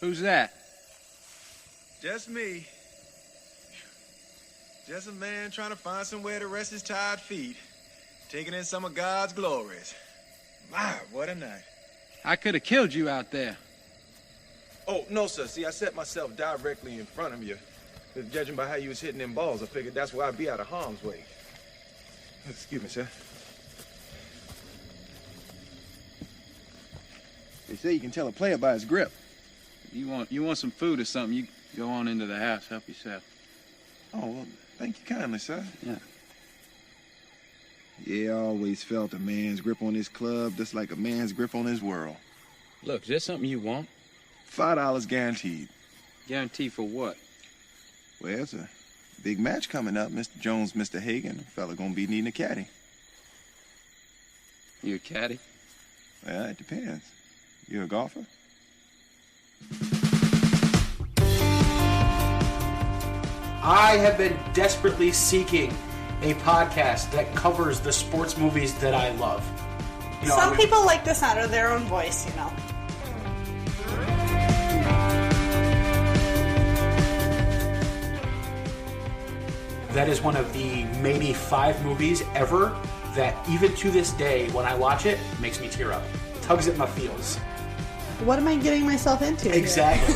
Who's that? Just me. Just a man trying to find somewhere to rest his tired feet, taking in some of God's glories. My, what a night. I could have killed you out there. Oh, no, sir. See, I set myself directly in front of you. But judging by how you was hitting them balls, I figured that's where I'd be out of harm's way. Excuse me, sir. They say you can tell a player by his grip. You want some food or something, you go on into the house, help yourself. Oh, well, thank you kindly, sir. Yeah. Yeah, I always felt a man's grip on his club just like a man's grip on his world. Look, is there something you want? $5 guaranteed. Guarantee for what? Well, it's a big match coming up. Mr. Jones, Mr. Hagan. A fella gonna be needing a caddy. You a caddy? Well, it depends. You a golfer? I have been desperately seeking a podcast that covers the sports movies that I love. Some people like the sound of their own voice, you know. That is one of the maybe 5 movies ever that even to this day, when I watch it, makes me tear up. Tugs at my feels. What am I getting myself into? Exactly.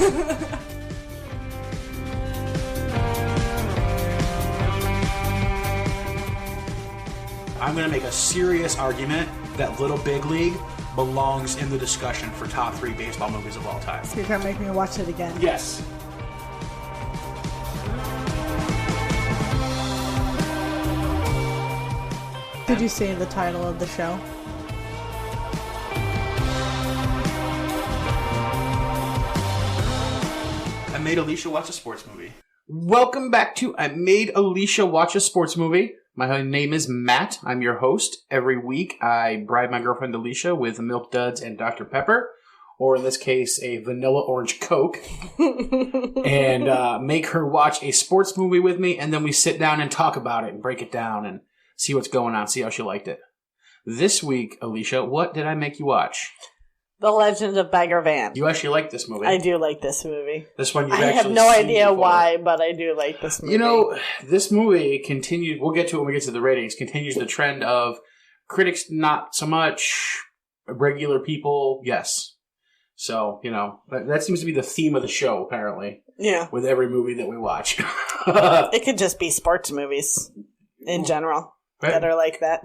I'm going to make a serious argument that Little Big League belongs in the discussion for top 3 baseball movies of all time. So you're going to make me watch it again? Yes. Did you say the title of the show? I Made Alicia Watch a Sports Movie. Welcome back to I Made Alicia Watch a Sports Movie. My name is Matt. I'm your host. Every week, I bribe my girlfriend Alicia with Milk Duds and Dr. Pepper, or in this case, a vanilla orange Coke, and make her watch a sports movie with me, and then we sit down and talk about it and break it down and see what's going on, see how she liked it. This week, Alicia, what did I make you watch? The Legend of Bagger Vance. You actually like this movie. I do like this movie. This one you've I actually have no seen idea before. why, but I do like this movie. You know, this movie continued, we'll get to it when we get to the ratings, continues the trend of critics not so much, regular people, yes. So, you know, that seems to be the theme of the show, apparently. Yeah. With every movie that we watch. It could just be sports movies in general that are like that.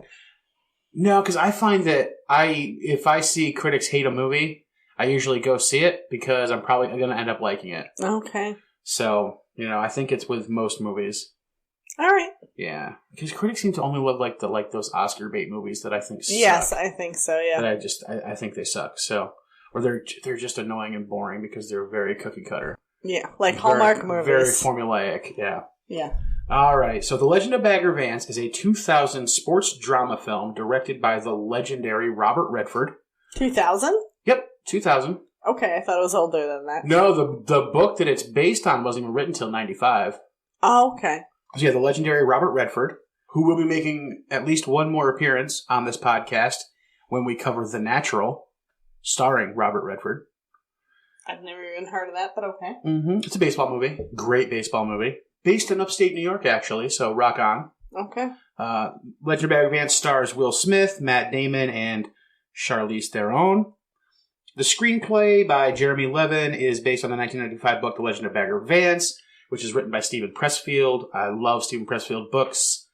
No, because I find that if I see critics hate a movie, I usually go see it because I'm probably going to end up liking it. Okay. So, you know, I think it's with most movies. All right. Yeah, because critics seem to only love like those Oscar bait movies that I think suck. Yes, I think so. Yeah. That I think they suck. So, or they're just annoying and boring because they're very cookie cutter. Yeah, like Hallmark movies. Very formulaic. Yeah. Yeah. All right, so The Legend of Bagger Vance is a 2000 sports drama film directed by the legendary Robert Redford. 2000? Yep, 2000. Okay, I thought it was older than that. No, the book that it's based on wasn't even written until 95. Oh, okay. So yeah, the legendary Robert Redford, who will be making at least one more appearance on this podcast when we cover The Natural, starring Robert Redford. I've never even heard of that, but okay. Mm-hmm. It's a baseball movie. Great baseball movie. Based in upstate New York, actually, so rock on. Okay. Legend of Bagger Vance stars Will Smith, Matt Damon, and Charlize Theron. The screenplay by Jeremy Levin is based on the 1995 book The Legend of Bagger Vance, which is written by Stephen Pressfield. I love Stephen Pressfield books.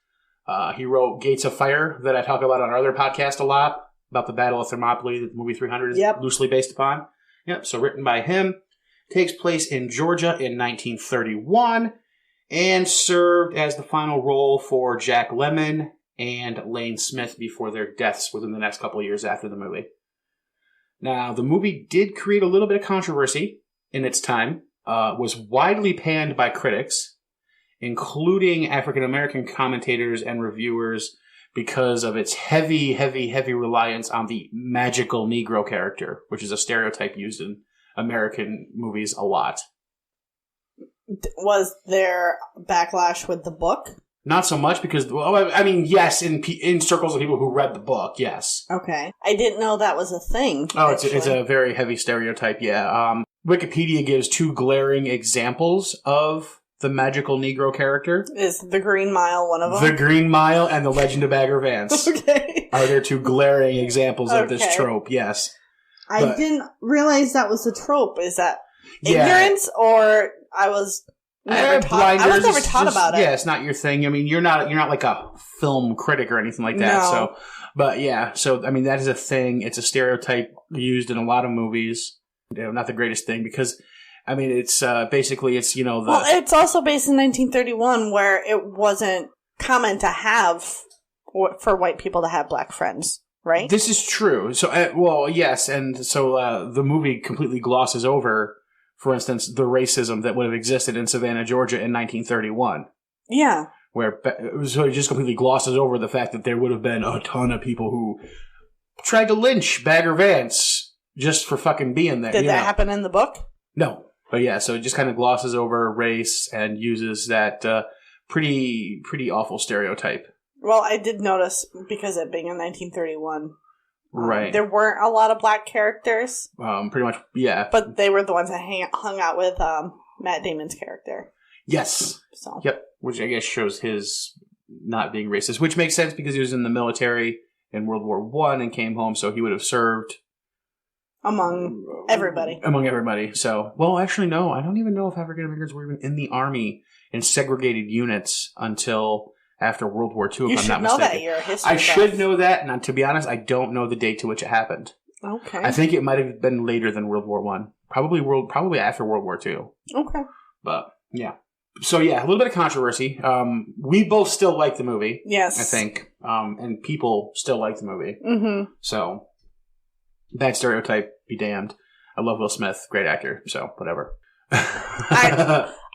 He wrote Gates of Fire, that I talk about on our other podcast a lot, about the Battle of Thermopylae that the movie 300 is loosely based upon. Yep, so written by him. Takes place in Georgia in 1931. And served as the final role for Jack Lemmon and Lane Smith before their deaths within the next couple of years after the movie. Now, the movie did create a little bit of controversy in its time, was widely panned by critics, including African-American commentators and reviewers, because of its heavy, heavy, heavy reliance on the magical Negro character, which is a stereotype used in American movies a lot. Was there backlash with the book? Not so much because, well, I mean, yes, in circles of people who read the book, yes. Okay. I didn't know that was a thing. Oh, it's a very heavy stereotype, yeah. Wikipedia gives 2 glaring examples of the magical Negro character. Is the Green Mile one of them? The Green Mile and the Legend of Bagger Vance. Okay. Are there 2 glaring examples of this trope? Yes. I didn't realize that was a trope. Is that ignorance, or I was never taught? I was never taught about it. Yeah, it's not your thing. I mean, you're not like a film critic or anything like that. No. So, but yeah, so I mean, that is a thing. It's a stereotype used in a lot of movies. Not the greatest thing because, I mean, it's basically it's Well, it's also based in 1931, where it wasn't common to have for white people to have black friends. Right? This is true. So, yes, and so the movie completely glosses over, for instance, the racism that would have existed in Savannah, Georgia in 1931. Yeah. So it just completely glosses over the fact that there would have been a ton of people who tried to lynch Bagger Vance just for fucking being there. Did that happen in the book? No. But yeah, so it just kind of glosses over race and uses that pretty awful stereotype. Well, I did notice, because it being in 1931, right, there weren't a lot of black characters. Pretty much, yeah. But they were the ones that hung out with Matt Damon's character. Yes. So. Yep. Which I guess shows his not being racist, which makes sense because he was in the military in World War I and came home, so he would have served among everybody. So, well, actually, no. I don't even know if African Americans were even in the army in segregated units until after World War II, if I'm not mistaken. You should know that. You're a history buff. Should know that, and to be honest, I don't know the date to which it happened. Okay. I think it might have been later than World War I. Probably after World War II. Okay. But, yeah. So, yeah, a little bit of controversy. We both still like the movie. Yes. I think. And people still like the movie. Mm-hmm. So, bad stereotype, be damned. I love Will Smith. Great actor. So, whatever.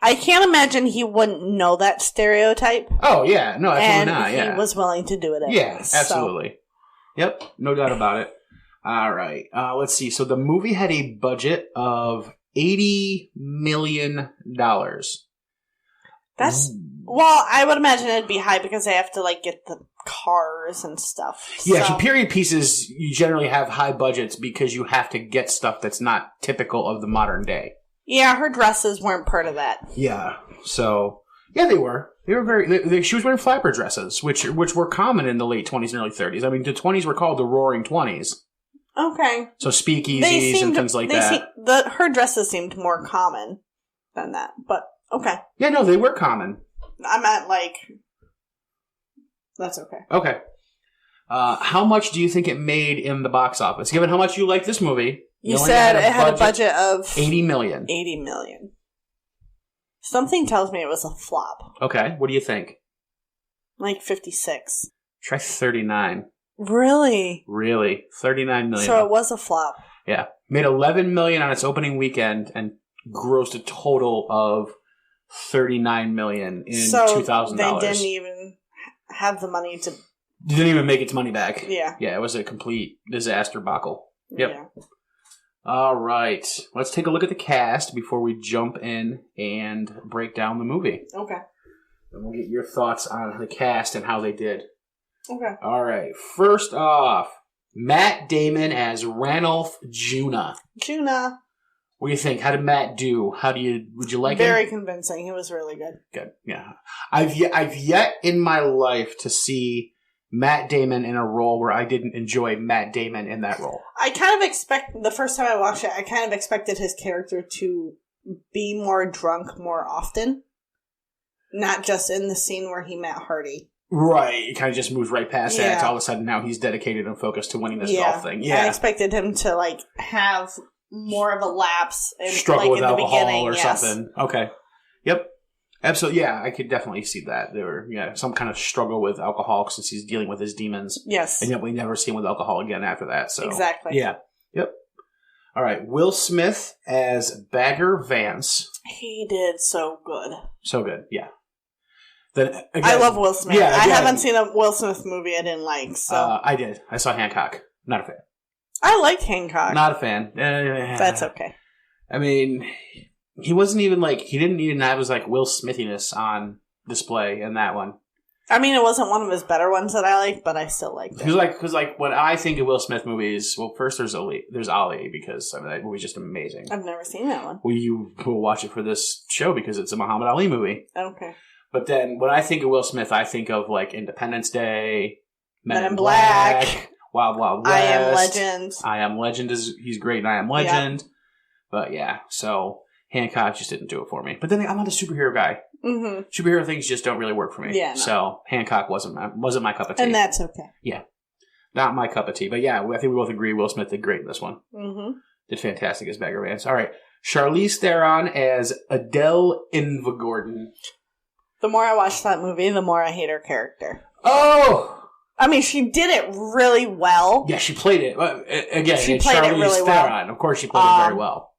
I can't imagine he wouldn't know that stereotype. Oh, yeah. No, absolutely not. And he was willing to do it anyways. Yeah, absolutely. So. Yep. No doubt about it. All right. Let's see. So the movie had a budget of $80 million. Well, I would imagine it'd be high because they have to, get the cars and stuff. Yeah, so period pieces, you generally have high budgets because you have to get stuff that's not typical of the modern day. Yeah, her dresses weren't part of that. Yeah, so yeah, they were. They were she was wearing flapper dresses, which were common in the late 20s and early 30s. I mean, the 20s were called the Roaring 20s. Okay. So speakeasies and things like that. Her dresses seemed more common than that, but okay. Yeah, no, they were common. I meant that's okay. Okay. How much do you think it made in the box office? Given how much you like this movie. You said it had a budget of $80 million. $80 million. Something tells me it was a flop. Okay, what do you think? 56. Try 39. Really? Really, $39 million. So it was a flop. Yeah, made $11 million on its opening weekend and grossed a total of $39 million in $2,000. They didn't even have the money to. Didn't even make its money back. Yeah. Yeah, it was a complete disaster buckle. Yep. Yeah. All right. Let's take a look at the cast before we jump in and break down the movie. Okay. And we'll get your thoughts on the cast and how they did. Okay. All right. First off, Matt Damon as Ranulph Juna. What do you think? How did Matt do? Would you like him? Very convincing. He was really good. Good. Yeah. I've yet in my life to see Matt Damon in a role where I didn't enjoy Matt Damon in that role. I kind of the first time I watched it, I kind of expected his character to be more drunk more often. Not just in the scene where he met Hardy. Right. He kind of just moves right past that. All of a sudden now he's dedicated and focused to winning this golf thing. Yeah. I expected him to have more of a lapse. Struggle with in alcohol the beginning, or something. Okay. Yep. Absolutely, yeah, I could definitely see that. There were, some kind of struggle with alcohol since he's dealing with his demons. Yes. And yet we never see him with alcohol again after that. So exactly. Yeah. Yep. All right. Will Smith as Bagger Vance. He did so good. So good, yeah. Then again, I love Will Smith. Yeah, I haven't seen a Will Smith movie I didn't like. So I did. I saw Hancock. Not a fan. I liked Hancock. Not a fan. That's okay. I mean, he wasn't even he didn't even have his Will Smithiness on display in that one. I mean, it wasn't one of his better ones that I liked, but I still liked it. Because when I think of Will Smith movies, well, first there's Ali, because that movie's just amazing. I've never seen that one. Well, you will watch it for this show because it's a Muhammad Ali movie. Okay. But then when I think of Will Smith, I think of like Independence Day, Men in Black, Wild Wild West. I Am Legend. I Am Legend he's great in I Am Legend. Yep. But yeah, so Hancock just didn't do it for me. But then I'm not a superhero guy. Mm-hmm. Superhero things just don't really work for me. Yeah, no. So Hancock wasn't my cup of tea. And that's okay. Yeah. Not my cup of tea. But yeah, I think we both agree Will Smith did great in this one. Mm-hmm. Did fantastic as Bagger Vance. All right. Charlize Theron as Adele Invergordon. The more I watch that movie, the more I hate her character. Oh! I mean, she did it really well. Yeah, she played it. Again, she played Charlize it really Theron. Well. Of course, she played it very well.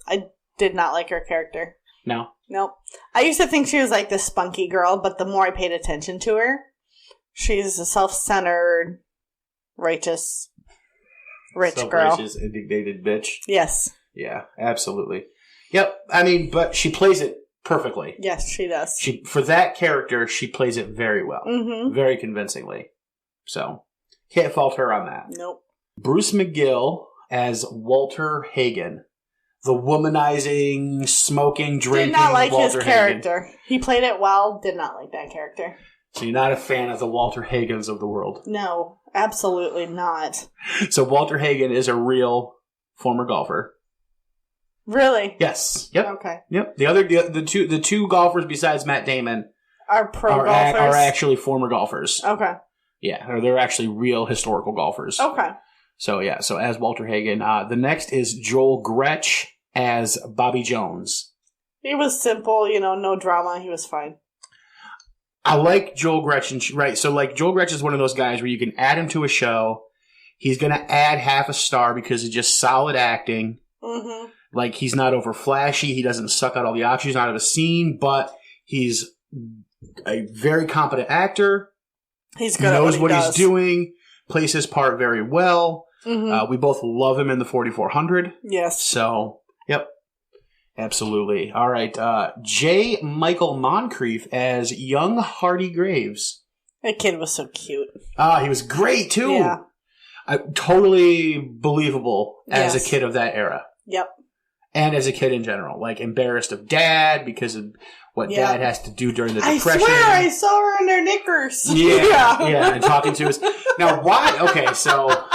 I did not like her character. No? Nope. I used to think she was like this spunky girl, but the more I paid attention to her, she's a self-centered, righteous, rich girl. Self-righteous, indignated bitch. Yes. Yeah, absolutely. Yep. I mean, but she plays it perfectly. Yes, she does. For that character, she plays it very well. Mm-hmm. Very convincingly. So, can't fault her on that. Nope. Bruce McGill as Walter Hagen. The womanizing, smoking, drinking Did not like Walter his character. Hagen. He played it well. Did not like that character. So you're not a fan of the Walter Hagens of the world? No, absolutely not. So Walter Hagen is a real former golfer. Really? Yes. Yep. Okay. Yep. The two golfers besides Matt Damon are golfers. Are actually former golfers. Okay. Yeah, or they're actually real historical golfers. Okay. So, yeah, so as Walter Hagen. The next is Joel Gretsch as Bobby Jones. He was simple, no drama. He was fine. I like Joel Gretsch. Right, so like Joel Gretsch is one of those guys where you can add him to a show. He's going to add half a star because it's just solid acting. Mm-hmm. Like, he's not over flashy. He doesn't suck out all the oxygen out of a scene, but he's a very competent actor. He's good knows at what he's doing, plays his part very well. Mm-hmm. We both love him in the 4400. Yes. So, yep. Absolutely. All right. J. Michael Moncrief as young Hardy Graves. That kid was so cute. He was great, too. Yeah. Totally believable as a kid of that era. Yep. And as a kid in general. Like, embarrassed of dad because of what dad has to do during the Depression. I swear I saw her in her knickers. Yeah, and talking to us. Now, why? Okay, so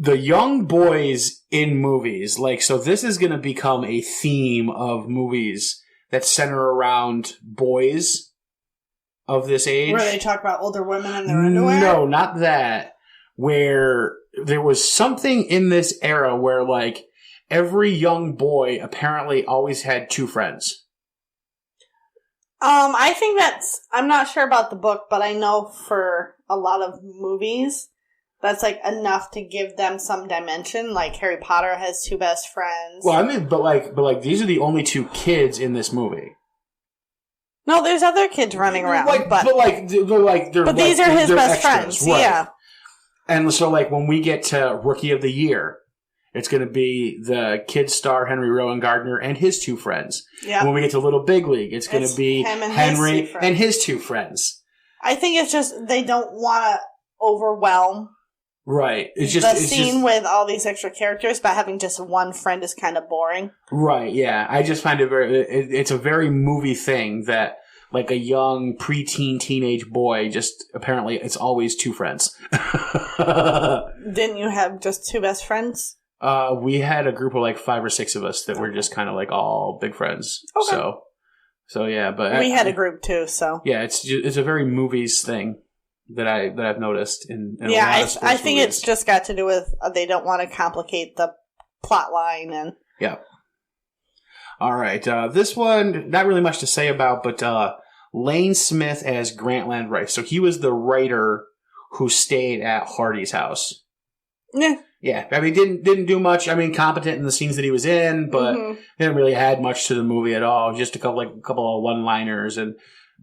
the young boys in movies, so this is going to become a theme of movies that center around boys of this age. Where they talk about older women in their underwear? No, not that. Where there was something in this era where, every young boy apparently always had two friends. I think I'm not sure about the book, but I know for a lot of movies, that's enough to give them some dimension. Like Harry Potter has two best friends. Well, I mean, but these are the only two kids in this movie. No, there's other kids running around. But these are his best friends. Right. Yeah. And so, when we get to Rookie of the Year, it's going to be the kid star Henry Rowan Gardner and his two friends. Yeah. When we get to Little Big League, it's going to be Henry and his two friends. I think it's just they don't want to overwhelm scene with all these extra characters, but having just one friend is kind of boring. Right, yeah. I just find it it's a very movie thing that a young preteen teenage boy, just apparently it's always two friends. Didn't you have just two best friends? We had a group of 5 or 6 of us that were just kind of all big friends. Okay. So yeah, but we had a group too. So yeah, it's a very movies thing that I've noticed in a lot of sports I think movies. It's just got to do with they don't want to complicate the plot line and yeah. All right, this one not really much to say about, but Lane Smith as Grantland Rice. So he was the writer who stayed at Hardy's house. Yeah. Yeah, I mean, didn't do much. I mean, competent in the scenes that he was in, but didn't really add much to the movie at all. Just a couple of one-liners and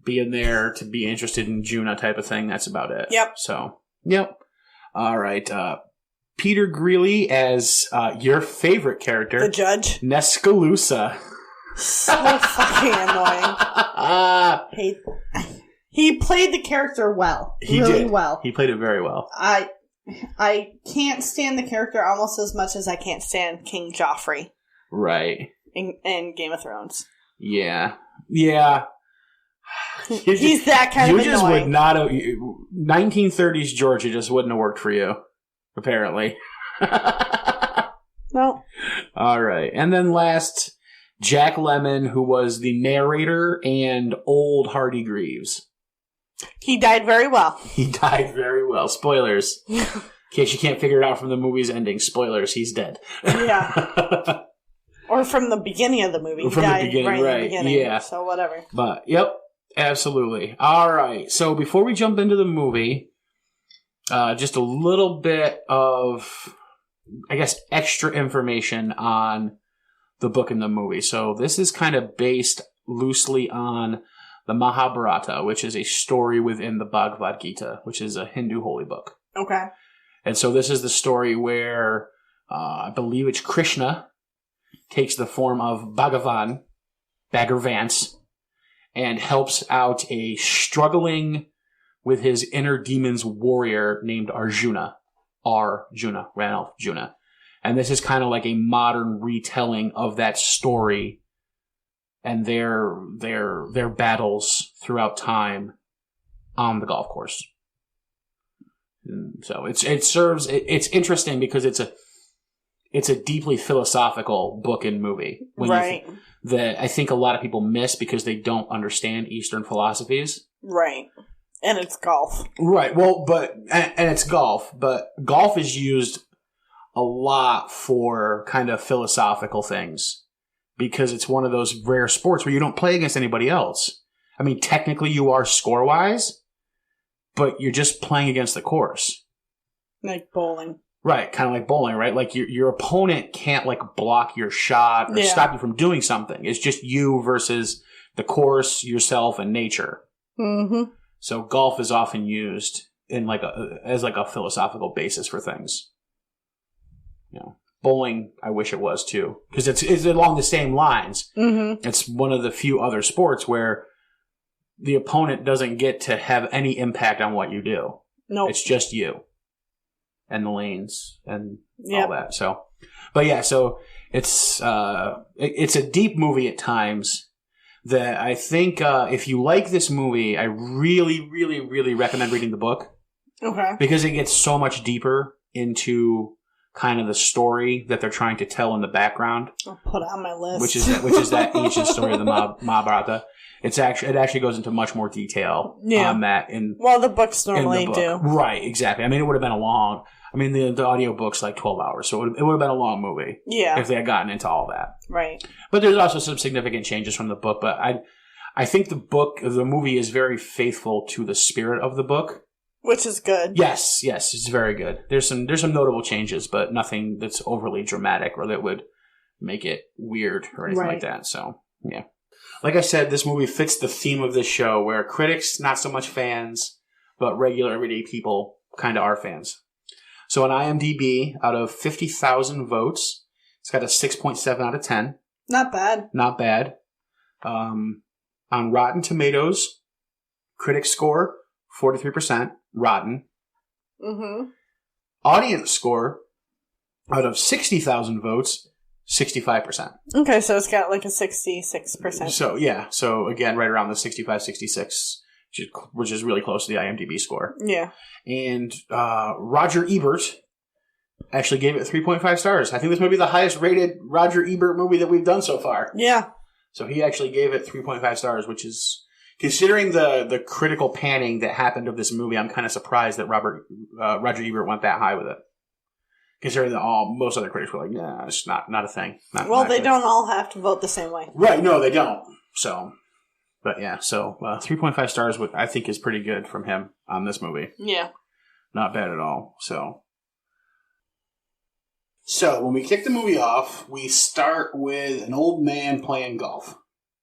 being there to be interested in Juna type of thing. That's about it. Yep. So, yep. All right. Peter Greeley as your favorite character, the judge, Nescalusa. So fucking annoying. He played the character well. He really did. well. He played it very well. I can't stand the character almost as much as I can't stand King Joffrey. Right. In Game of Thrones. Yeah. Yeah. He's that kind of annoying. You just would not have... 1930s Georgia just wouldn't have worked for you, apparently. No. All right. And then last, Jack Lemmon, who was the narrator and old Hardy Greaves. He died very well. He died very well. Spoilers. In case you can't figure it out from the movie's ending. Spoilers, he's dead. Yeah. Or from the beginning of the movie. He died right in the beginning. Yeah. So whatever. But, yep. Absolutely. All right. So before we jump into the movie, just a little bit of, I guess, extra information on the book and the movie. So this is kind of based loosely on the Mahabharata, which is a story within the Bhagavad Gita, which is a Hindu holy book. Okay. And so this is the story where I believe it's Krishna takes the form of Bhagavan, Bagger Vance, and helps out a struggling with his inner demons warrior named Arjuna. Ranulf. And this is kind of like a modern retelling of that story and their battles throughout time on the golf course. And so it's interesting because it's a deeply philosophical book and movie. Right. That I think a lot of people miss because they don't understand Eastern philosophies. Right. And it's golf. Right. Well, and it's golf, but golf is used a lot for kind of philosophical things because it's one of those rare sports where you don't play against anybody else. I mean, technically you are score-wise, but you're just playing against the course. Like bowling. Right, kind of like bowling, right? Like your opponent can't like block your shot or stop you from doing something. It's just you versus the course, yourself, and nature. Mm-hmm. So golf is often used in as a philosophical basis for things. You know, bowling, I wish it was too, because it's along the same lines. Mm-hmm. It's one of the few other sports where the opponent doesn't get to have any impact on what you do. No, it's just you. And the lanes and all that. So, but yeah, so it's a deep movie at times that I think if you like this movie, I really, really, really recommend reading the book. Okay. Because it gets so much deeper into kind of the story that they're trying to tell in the background. I'll put it on my list. Which is that ancient story of the Mahabharata. It actually goes into much more detail on that. The books normally do. Right, exactly. I mean, it would have been the audiobook's like 12 hours, so it would have been a long movie. Yeah. If they had gotten into all that. Right. But there's also some significant changes from the book, but I think the movie is very faithful to the spirit of the book. Which is good. Yes, it's very good. There's some notable changes, but nothing that's overly dramatic or that would make it weird or anything like that. So, yeah. Like I said, this movie fits the theme of this show where critics, not so much fans, but regular everyday people kind of are fans. So on IMDb, out of 50,000 votes, it's got a 6.7 out of 10. Not bad. Not bad. On Rotten Tomatoes, critic score, 43%. Rotten. Mm-hmm. Audience score, out of 60,000 votes, 65%. Okay, so it's got like a 66%. So, yeah. So, again, right around the 65, 66, which is really close to the IMDb score. Yeah. And Roger Ebert actually gave it 3.5 stars. I think this might be the highest rated Roger Ebert movie that we've done so far. Yeah. So he actually gave it 3.5 stars, which is, considering the critical panning that happened of this movie, I'm kind of surprised that Roger Ebert went that high with it. Considering that most other critics were like, nah, it's not a thing. They don't all have to vote the same way. Right, no, they don't. So, but yeah, so 3.5 stars, I think, is pretty good from him on this movie. Yeah. Not bad at all, So when we kick the movie off, we start with an old man playing golf.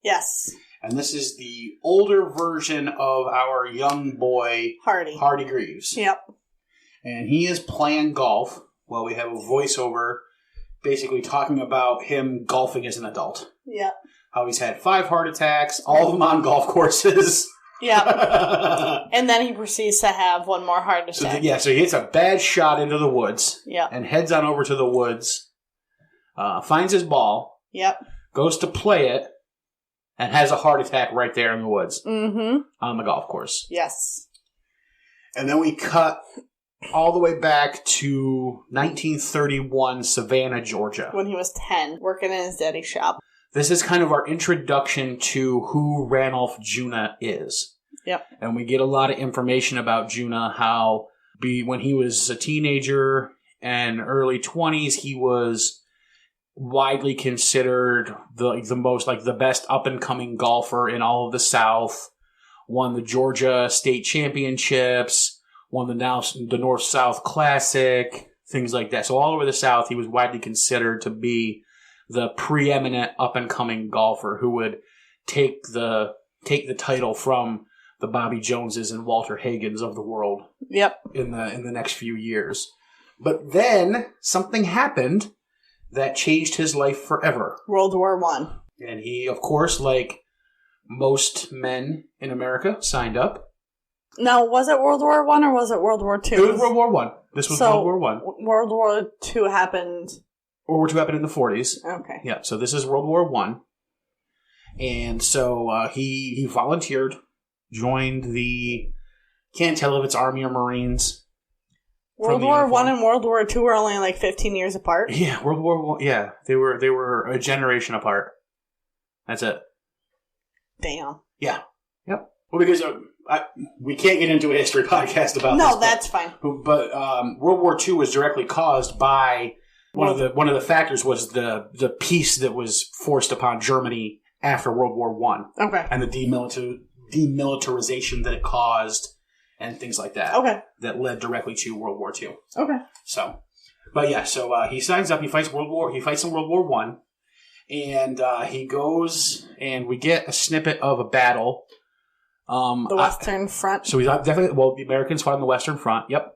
Yes. And this is the older version of our young boy, Hardy Greaves. Yep. And he is playing golf while we have a voiceover basically talking about him golfing as an adult. Yep. How he's had 5 heart attacks, all of them on golf courses. Yeah. And then he proceeds to have one more heart attack. So he hits a bad shot into the woods. Yep. And heads on over to the woods, finds his ball. Yep. Goes to play it, and has a heart attack right there in the woods. Mm-hmm. On the golf course. Yes. And then we cut all the way back to 1931 Savannah, Georgia. When he was 10, working in his daddy's shop. This is kind of our introduction to who Ranulph Juna is. Yep. And we get a lot of information about Juna, how when he was a teenager and early 20s, he was widely considered the best up-and-coming golfer in all of the South. Won the Georgia State Championships, won the North-South Classic, things like that. So all over the South, he was widely considered to be the preeminent up-and-coming golfer who would take the title from the Bobby Joneses and Walter Hagens of the world. Yep. In the next few years. But then something happened that changed his life forever. World War I. And he, of course, like most men in America, signed up. Now, was it World War I or was it World War II? It was World War I. This was World War I. World War II happened... World War II happened in the 40s. Okay. Yeah, so this is World War I. And so he volunteered, joined the... Can't tell if it's Army or Marines. World War I and World War II were only like 15 years apart. Yeah, World War I. Yeah, they were a generation apart. That's it. Damn. Yeah. Yep. Well, because we can't get into a history podcast about this. No, that's fine. But World War II was directly caused by one of the factors was the peace that was forced upon Germany after World War I. Okay. And the demilitarization that it caused. And things like that. Okay. That led directly to World War II. Okay. So, but yeah, he signs up. He fights in World War I, and he goes, and we get a snippet of a battle. The Western Front. So he's definitely the Americans fought on the Western Front. Yep.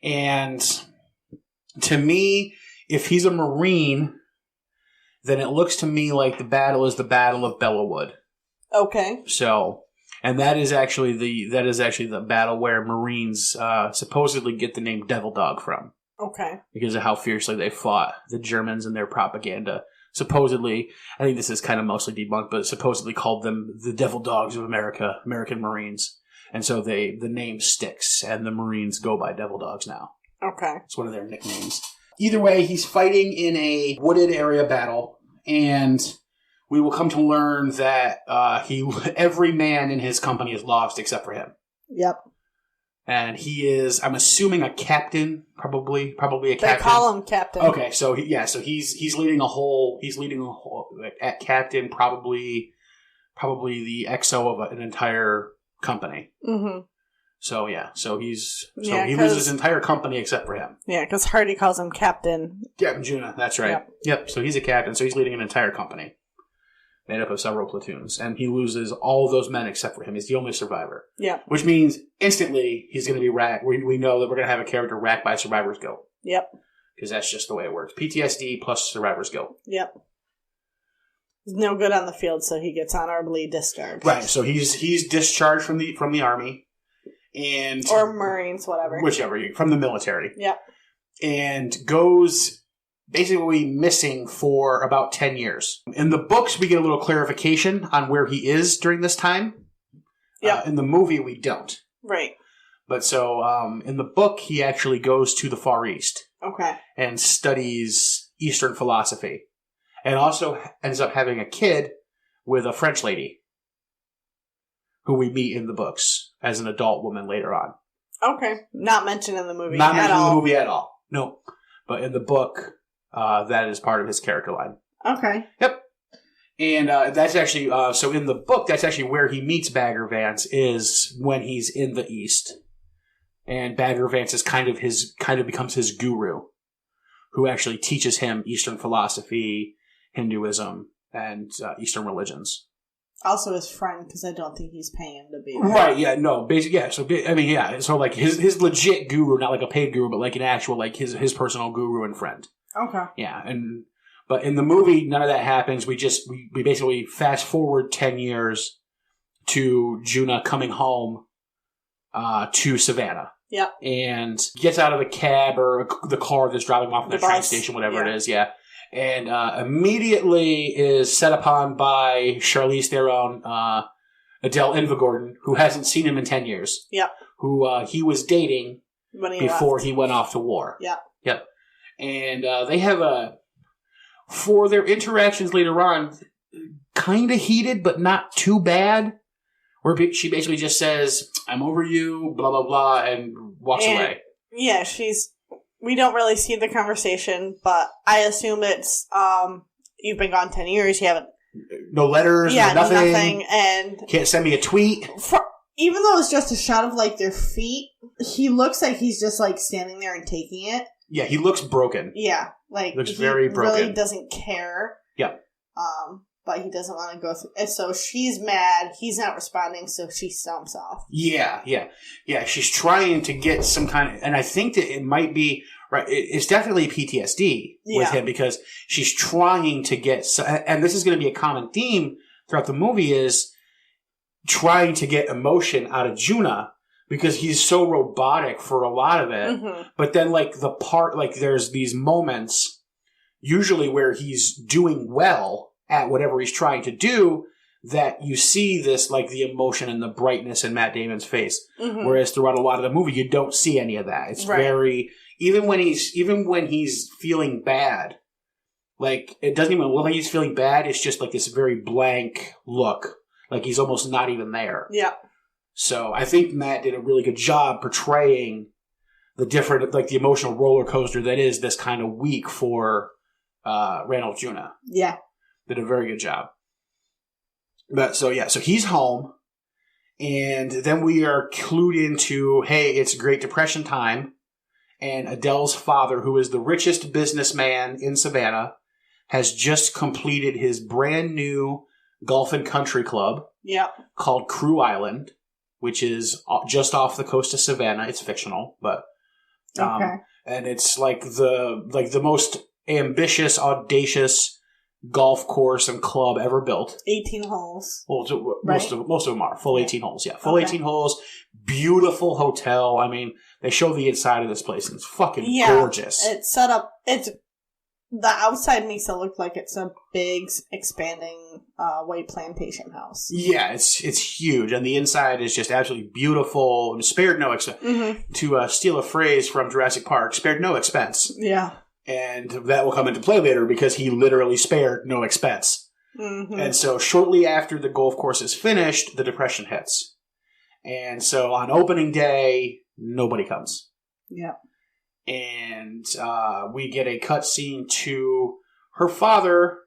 And to me, if he's a Marine, then it looks to me like the battle is the Battle of Bellawood. Okay. So. And that is actually the battle where Marines supposedly get the name Devil Dog from. Okay. Because of how fiercely they fought the Germans and their propaganda. Supposedly, I think this is kind of mostly debunked, but supposedly called them the Devil Dogs of America, American Marines. And so the name sticks, and the Marines go by Devil Dogs now. Okay. It's one of their nicknames. Either way, he's fighting in a wooded area battle, and... we will come to learn that every man in his company is lost except for him. Yep. And he is, I'm assuming, a captain, probably a captain. They call him captain. Okay, so he's leading a whole at captain, probably the XO of an entire company. Mm-hmm. So he loses his entire company except for him. Yeah, because Hardy calls him Captain. Captain Juna, that's right. Yep. So he's a captain, so he's leading an entire company. Made up of several platoons. And he loses all of those men except for him. He's the only survivor. Yeah. Which means instantly he's going to be racked. We know that we're going to have a character racked by survivor's guilt. Yep. Because that's just the way it works. PTSD plus survivor's guilt. Yep. He's no good on the field, so he gets honorably discharged. Right. So he's discharged from the Army. Or Marines, whatever. Whichever. From the military. Yep. And goes... basically missing for about 10 years. In the books, we get a little clarification on where he is during this time. Yeah. In the movie, we don't. Right. But so, in the book, he actually goes to the Far East. Okay. And studies Eastern philosophy. And also ends up having a kid with a French lady. Who we meet in the books as an adult woman later on. Okay. Not mentioned in the movie Not mentioned in the movie at all. No. But in the book... that is part of his character line. Okay. Yep. And that's actually, so in the book, that's actually where he meets Bagger Vance is when he's in the East. And Bagger Vance is kind of becomes his guru, who actually teaches him Eastern philosophy, Hinduism, and Eastern religions. Also his friend, because I don't think he's paying him to be there. Right, yeah, no, basically, yeah, so, I mean, yeah, so like his legit guru, not like a paid guru, but like an actual, like his personal guru and friend. Okay. Yeah, but in the movie, none of that happens. We basically fast forward 10 years to Juna coming home to Savannah. Yep. And gets out of the cab or the car that's driving off from the train bus. station, whatever it is, and immediately is set upon by Charlize Theron, Adele Invergordon, who hasn't seen him in 10 years. Yep. Who he was dating before he went off to war. Yep. Yep. And they have for their interactions later on, kind of heated, but not too bad. Where she basically just says, "I'm over you," blah, blah, blah, and walks away. Yeah, we don't really see the conversation, but I assume it's, you've been gone 10 years, you haven't... No letters, nothing, and... Can't send me a tweet. Even though it's just a shot of, like, their feet, he looks like he's just, like, standing there and taking it. Yeah, he looks broken. Yeah, like, looks very broken. He really doesn't care. Yeah. But he doesn't want to go through. And so she's mad. He's not responding, so she stomps off. Yeah. She's trying to get some kind of, and I think that it might be right. It's definitely PTSD with him because she's trying to get. And this is going to be a common theme throughout the movie is trying to get emotion out of Juna because he's so robotic for a lot of it. Mm-hmm. But then, like there's these moments usually where he's doing well at whatever he's trying to do, that you see this, like, the emotion and the brightness in Matt Damon's face. Mm-hmm. Whereas throughout a lot of the movie, you don't see any of that. It's very, even when he's feeling bad, like, it doesn't even look like he's feeling bad. It's just like this very blank look. Like he's almost not even there. Yeah. So I think Matt did a really good job portraying the different, like, the emotional roller coaster that is this kind of week for Randall Juna. Yeah. Did a very good job. But so he's home, and then we are clued into, hey, it's Great Depression time, and Adele's father, who is the richest businessman in Savannah, has just completed his brand new golf and country club called Crew Island, which is just off the coast of Savannah. It's fictional, but and it's like the most ambitious, audacious golf course and club ever built. 18 holes. Well, most of them are full 18 holes. Yeah, full 18 holes. Beautiful hotel. I mean, they show the inside of this place, and it's fucking gorgeous. It's set up. The outside makes it look like it's a big, expanding white plantation house. Yeah, it's huge, and the inside is just absolutely beautiful. And spared no expense. Mm-hmm. To steal a phrase from Jurassic Park, spared no expense. Yeah. And that will come into play later because he literally spared no expense. Mm-hmm. And so shortly after the golf course is finished, the Depression hits. And so on opening day, nobody comes. Yeah. And we get a cutscene to her father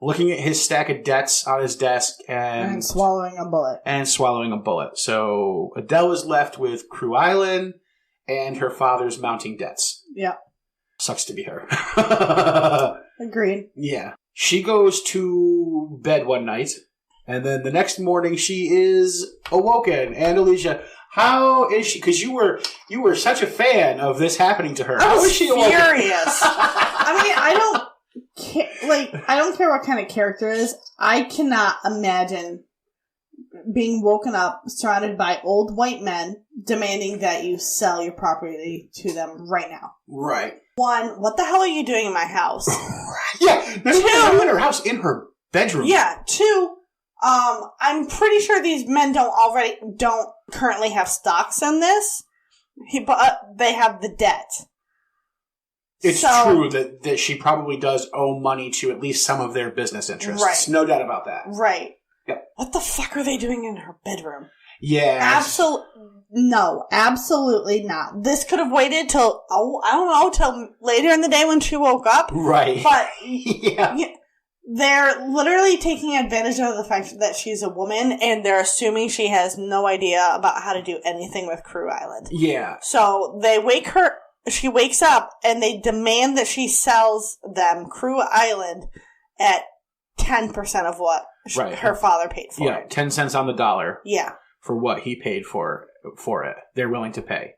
looking at his stack of debts on his desk and swallowing a bullet. So Adele is left with Crew Island and her father's mounting debts. Yeah. Sucks to be her. Agreed. Yeah. She goes to bed one night, and then the next morning she is awoken. And Alicia, how is she? Because you were such a fan of this happening to her. How is she awoken? Furious. I mean, I don't care what kind of character it is. I cannot imagine being woken up surrounded by old white men demanding that you sell your property to them right now. Right. One, what the hell are you doing in my house? Yeah. Two, in her house, in her bedroom. Yeah. Two, I'm pretty sure these men don't currently have stocks in this, but they have the debt. It's true that she probably does owe money to at least some of their business interests. Right. No doubt about that. Right. Yep. What the fuck are they doing in her bedroom? Yeah. No, absolutely not. This could have waited till later in the day when she woke up. Right. But yeah. They're literally taking advantage of the fact that she's a woman, and they're assuming she has no idea about how to do anything with Crew Island. Yeah. So she wakes up, and they demand that she sells them Crew Island at 10% of what her father paid for it. Yeah, 10 cents on the dollar. Yeah. For what he paid for it. They're willing to pay.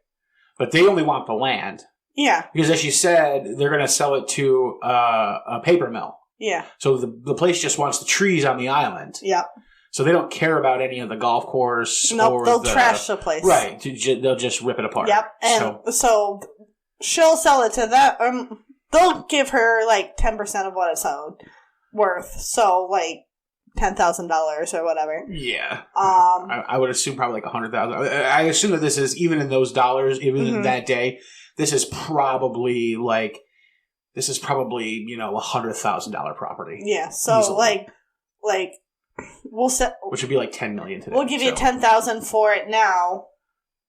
But they only want the land. Yeah. Because as you said, they're going to sell it to a paper mill. Yeah. So the place just wants the trees on the island. Yeah. So they don't care about any of the golf course. Nope, they'll trash the place. Right. They'll just rip it apart. Yep. And so she'll sell it to them. They'll give her like 10% of what it's worth. So like $10,000 or whatever. Yeah. I would assume probably like $100,000. I assume that this is, even in those dollars, even in that day, this is probably, $100,000 property. Yeah. So easily. like we'll set, which would be like $10 million today. We'll give you $10,000 for it now,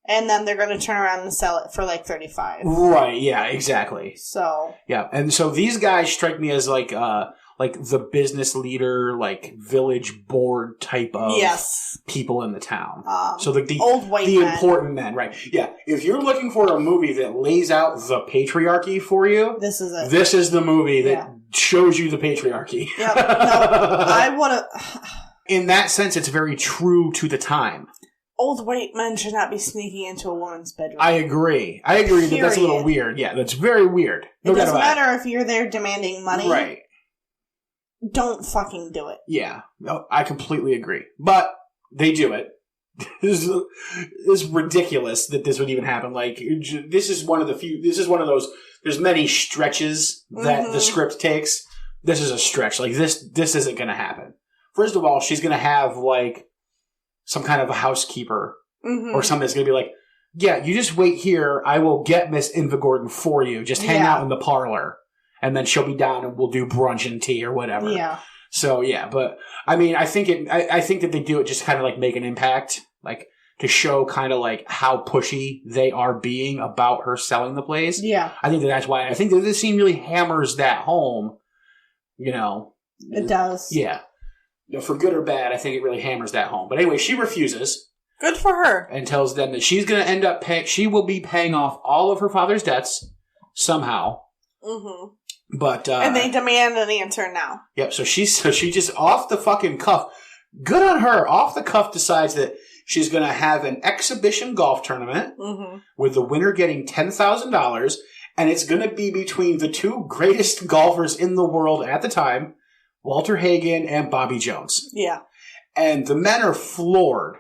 and then they're going to turn around and sell it for like $35,000. Right. Yeah. Exactly. So. Yeah, and so these guys strike me as like the business leader, like village board type of people in the town. So the old white the men. important men, right? Yeah. If you're looking for a movie that lays out the patriarchy for you, this is it. This is the movie that shows you the patriarchy. Yep. No, I want to. In that sense, it's very true to the time. Old white men should not be sneaking into a woman's bedroom. I agree. That that's a little weird. Yeah, that's very weird. It doesn't matter if you're there demanding money. Right. Don't fucking do it. Yeah. No, I completely agree. But they do it. This is ridiculous that this would even happen. Like, this is one of those, there's many stretches that the script takes. This is a stretch. Like, this isn't going to happen. First of all, she's going to have, like, some kind of a housekeeper or something that's going to be like, yeah, you just wait here. I will get Miss Invigordon for you. Just hang out in the parlor. And then she'll be down and we'll do brunch and tea or whatever. Yeah. So, yeah. But, I mean, I think that they do it just kind of like make an impact. Like, to show kind of like how pushy they are being about her selling the place. Yeah. I think that's why. I think that this scene really hammers that home. You know. It does. Yeah. For good or bad, I think it really hammers that home. But anyway, she refuses. Good for her. And tells them that she's going to end up she will be paying off all of her father's debts somehow. Mm-hmm. But and they demand an answer now. Yep. So she just off the fucking cuff, good on her. Off the cuff, decides that she's going to have an exhibition golf tournament with the winner getting $10,000, and it's going to be between the two greatest golfers in the world at the time, Walter Hagen and Bobby Jones. Yeah. And the men are floored.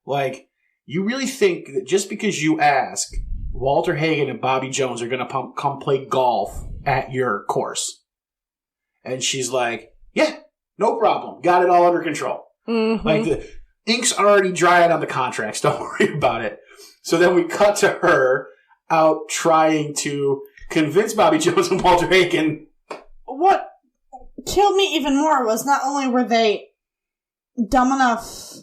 Like, you really think that just because you ask, Walter Hagen and Bobby Jones are going to come play golf at your course? And she's like, yeah, no problem. Got it all under control. Mm-hmm. Like, the ink's already dried on the contracts. Don't worry about it. So then we cut to her out trying to convince Bobby Jones and Walter Hagen. What killed me even more was not only were they dumb enough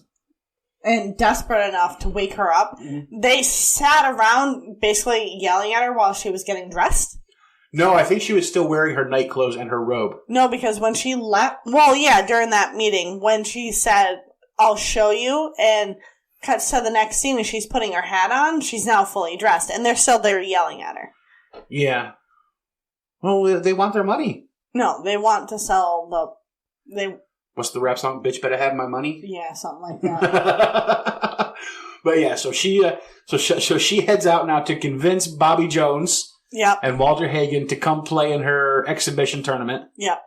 and desperate enough to wake her up, they sat around basically yelling at her while she was getting dressed. No, I think she was still wearing her night clothes and her robe. No, because when she left, during that meeting, when she said, I'll show you, and cuts to the next scene and she's putting her hat on, she's now fully dressed, and they're still there yelling at her. Yeah. Well, they want their money. No, they want to sell What's the rap song? Bitch better have my money? Yeah, something like that. But yeah, so she heads out now to convince Bobby Jones and Walter Hagen to come play in her exhibition tournament. Yep.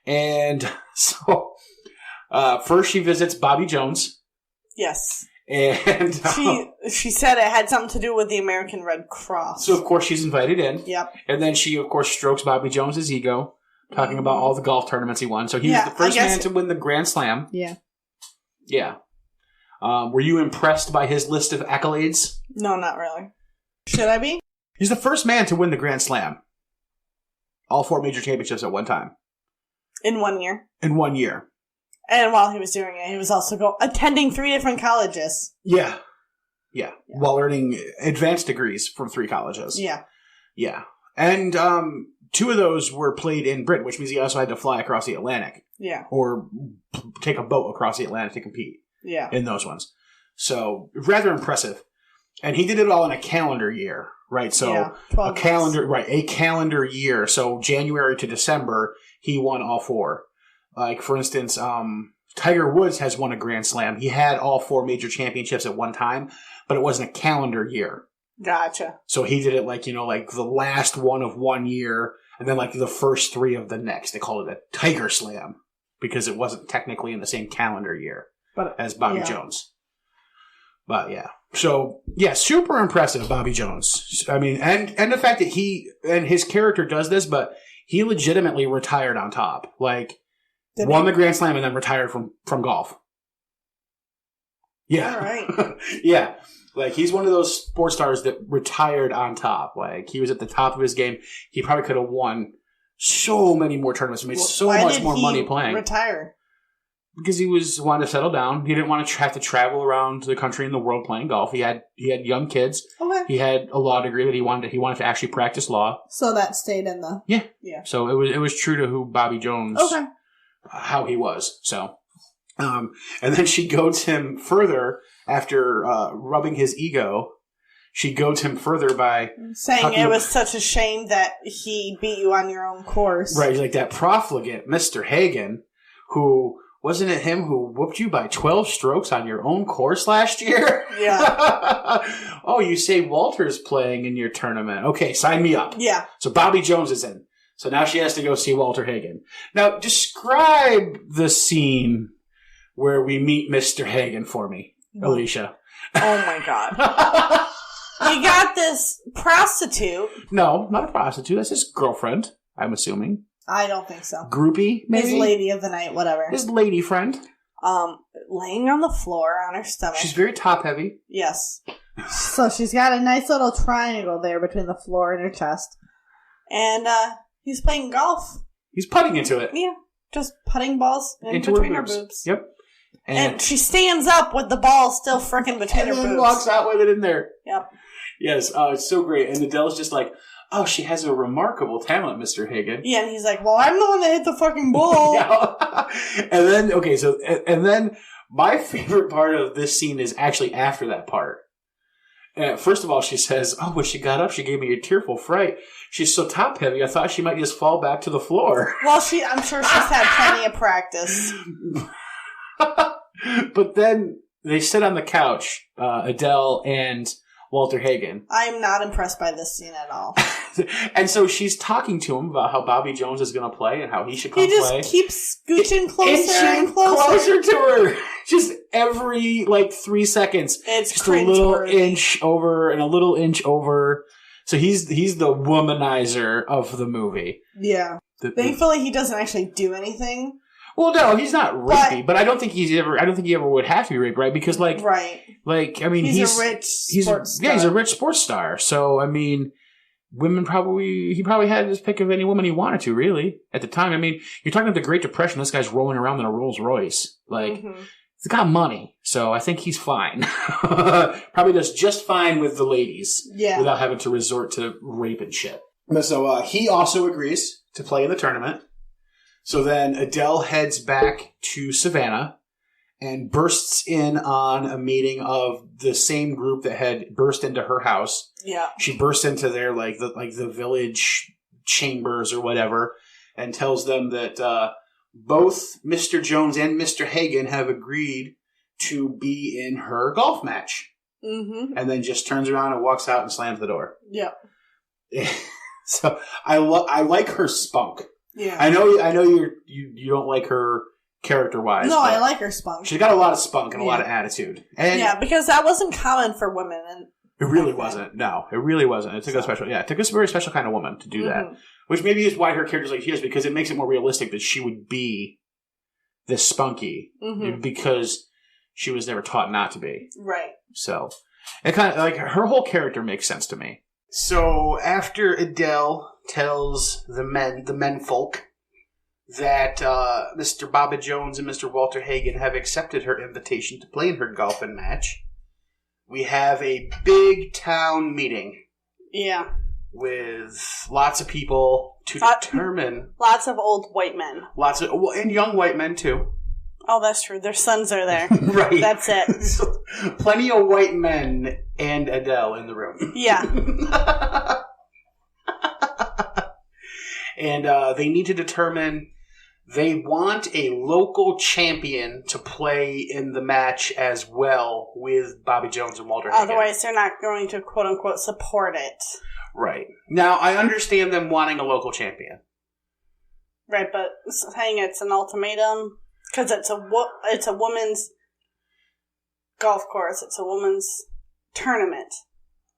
And so first she visits Bobby Jones. Yes. And she said it had something to do with the American Red Cross. So of course she's invited in. Yep. And then she of course strokes Bobby Jones's ego, talking about all the golf tournaments he won. So he was the first man to win the Grand Slam. Yeah. Yeah. Were you impressed by his list of accolades? No, not really. Should I be? He's the first man to win the Grand Slam. All 4 major championships at one time. In 1 year. In 1 year. And while he was doing it, he was also attending 3 different colleges. Yeah. While earning advanced degrees from 3 colleges. Yeah. And 2 of those were played in Britain, which means he also had to fly across the Atlantic. Yeah. Or take a boat across the Atlantic to compete. Yeah. In those ones. So, rather impressive. And he did it all in a calendar year, right? So, 12 a calendar year. So, January to December, he won all 4. Like, for instance, Tiger Woods has won a Grand Slam. He had all 4 major championships at one time, but it wasn't a calendar year. Gotcha. So he did it like the last one of 1 year, and then like the first 3 of the next. They called it a Tiger Slam because it wasn't technically in the same calendar year. as Bobby Jones. But yeah. So, yeah, super impressive, Bobby Jones. I mean, and the fact that his character does this, but he legitimately retired on top. Like, won the Grand Slam and then retired from golf. Yeah. All right. Yeah. Like, he's one of those sports stars that retired on top. Like, he was at the top of his game. He probably could have won so many more tournaments and made so much more money playing. Retire? Because he wanted to settle down. He didn't want to have to travel around the country and the world playing golf. He had young kids. Okay. He had a law degree that he wanted to actually practice law. So that stayed in the yeah. So it was true to who Bobby Jones, how he was. So, and then she goads him further after rubbing his ego. She goads him further by saying it was such a shame that he beat you on your own course. Right, like that profligate Mr. Hagen, who. Wasn't it him who whooped you by 12 strokes on your own course last year? Yeah. Oh, you say Walter's playing in your tournament. Okay, sign me up. Yeah. So Bobby Jones is in. So now she has to go see Walter Hagen. Now, describe the scene where we meet Mr. Hagen for me, Alicia. Oh, my God. You got this prostitute. No, not a prostitute. That's his girlfriend, I'm assuming. I don't think so. Groupie, maybe? His lady of the night, whatever. His lady friend. Laying on the floor on her stomach. She's very top-heavy. Yes. So she's got a nice little triangle there between the floor and her chest. And he's playing golf. He's putting into it. Yeah. Just putting balls into between her boobs. Yep. And she stands up with the ball still frickin' between her boobs. And then walks out with it in there. Yep. Yes. Oh, it's so great. And Adele's just like, oh, she has a remarkable talent, Mr. Hagen. Yeah, and he's like, well, I'm the one that hit the fucking ball. And then my favorite part of this scene is actually after that part. First of all, she says, oh, when she got up, she gave me a tearful fright. She's so top heavy, I thought she might just fall back to the floor. Well, I'm sure she's had plenty of practice. But then they sit on the couch, Adele and Walter Hagen. I am not impressed by this scene at all. And so she's talking to him about how Bobby Jones is going to play and how he should come play. He just keeps scooching closer and closer to her. Just every 3 seconds. It's just a little inch over and a little inch over. So he's the womanizer of the movie. Yeah. Thankfully, he doesn't actually do anything. Well, no, he's not rapey, but I don't think he ever would have to be raped, right? Because right. I mean, he's a rich sports star. Yeah, he's a rich sports star. So, I mean, he probably had his pick of any woman he wanted to, really, at the time. I mean, you're talking about the Great Depression, this guy's rolling around in a Rolls Royce. He's got money, so I think he's fine. Probably does just fine with the ladies. Yeah. Without having to resort to rape and shit. So, he also agrees to play in the tournament. So then Adele heads back to Savannah and bursts in on a meeting of the same group that had burst into her house. Yeah. She bursts into their the village chambers or whatever and tells them that both Mr. Jones and Mr. Hagen have agreed to be in her golf match. Mm-hmm. And then just turns around and walks out and slams the door. Yep. So I like her spunk. Yeah. I know you don't like her character-wise. No, I like her spunk. She's got a lot of spunk and a lot of attitude. And because that wasn't common for women. And it really wasn't. No, it really wasn't. It took a very special kind of woman to do that. Which maybe is why her character's like she is, because it makes it more realistic that she would be this spunky. Because she was never taught not to be. Right. So, it kind of, her whole character makes sense to me. So, after Adele tells the menfolk that Mr. Bobby Jones and Mr. Walter Hagen have accepted her invitation to play in her golfing match, we have a big town meeting. Yeah. With lots of people to determine... Lots of old white men. And young white men, too. Oh, that's true. Their sons are there. Right. That's it. So, plenty of white men and Adele in the room. Yeah. And they need to determine... They want a local champion to play in the match as well with Bobby Jones and Walter Hagen. Otherwise, they're not going to, quote-unquote, support it. Right. Now, I understand them wanting a local champion. Right, but saying it's an ultimatum, because it's a woman's golf course. It's a women's tournament.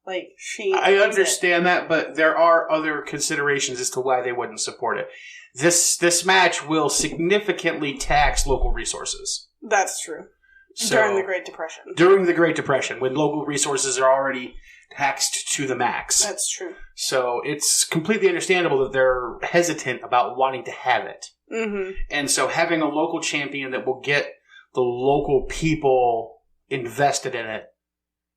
Like, I understand that, but there are other considerations as to why they wouldn't support it. This match will significantly tax local resources. That's true. So, during the Great Depression. During the Great Depression, when local resources are already taxed to the max. That's true. So it's completely understandable that they're hesitant about wanting to have it. Mm-hmm. And so having a local champion that will get the local people invested in it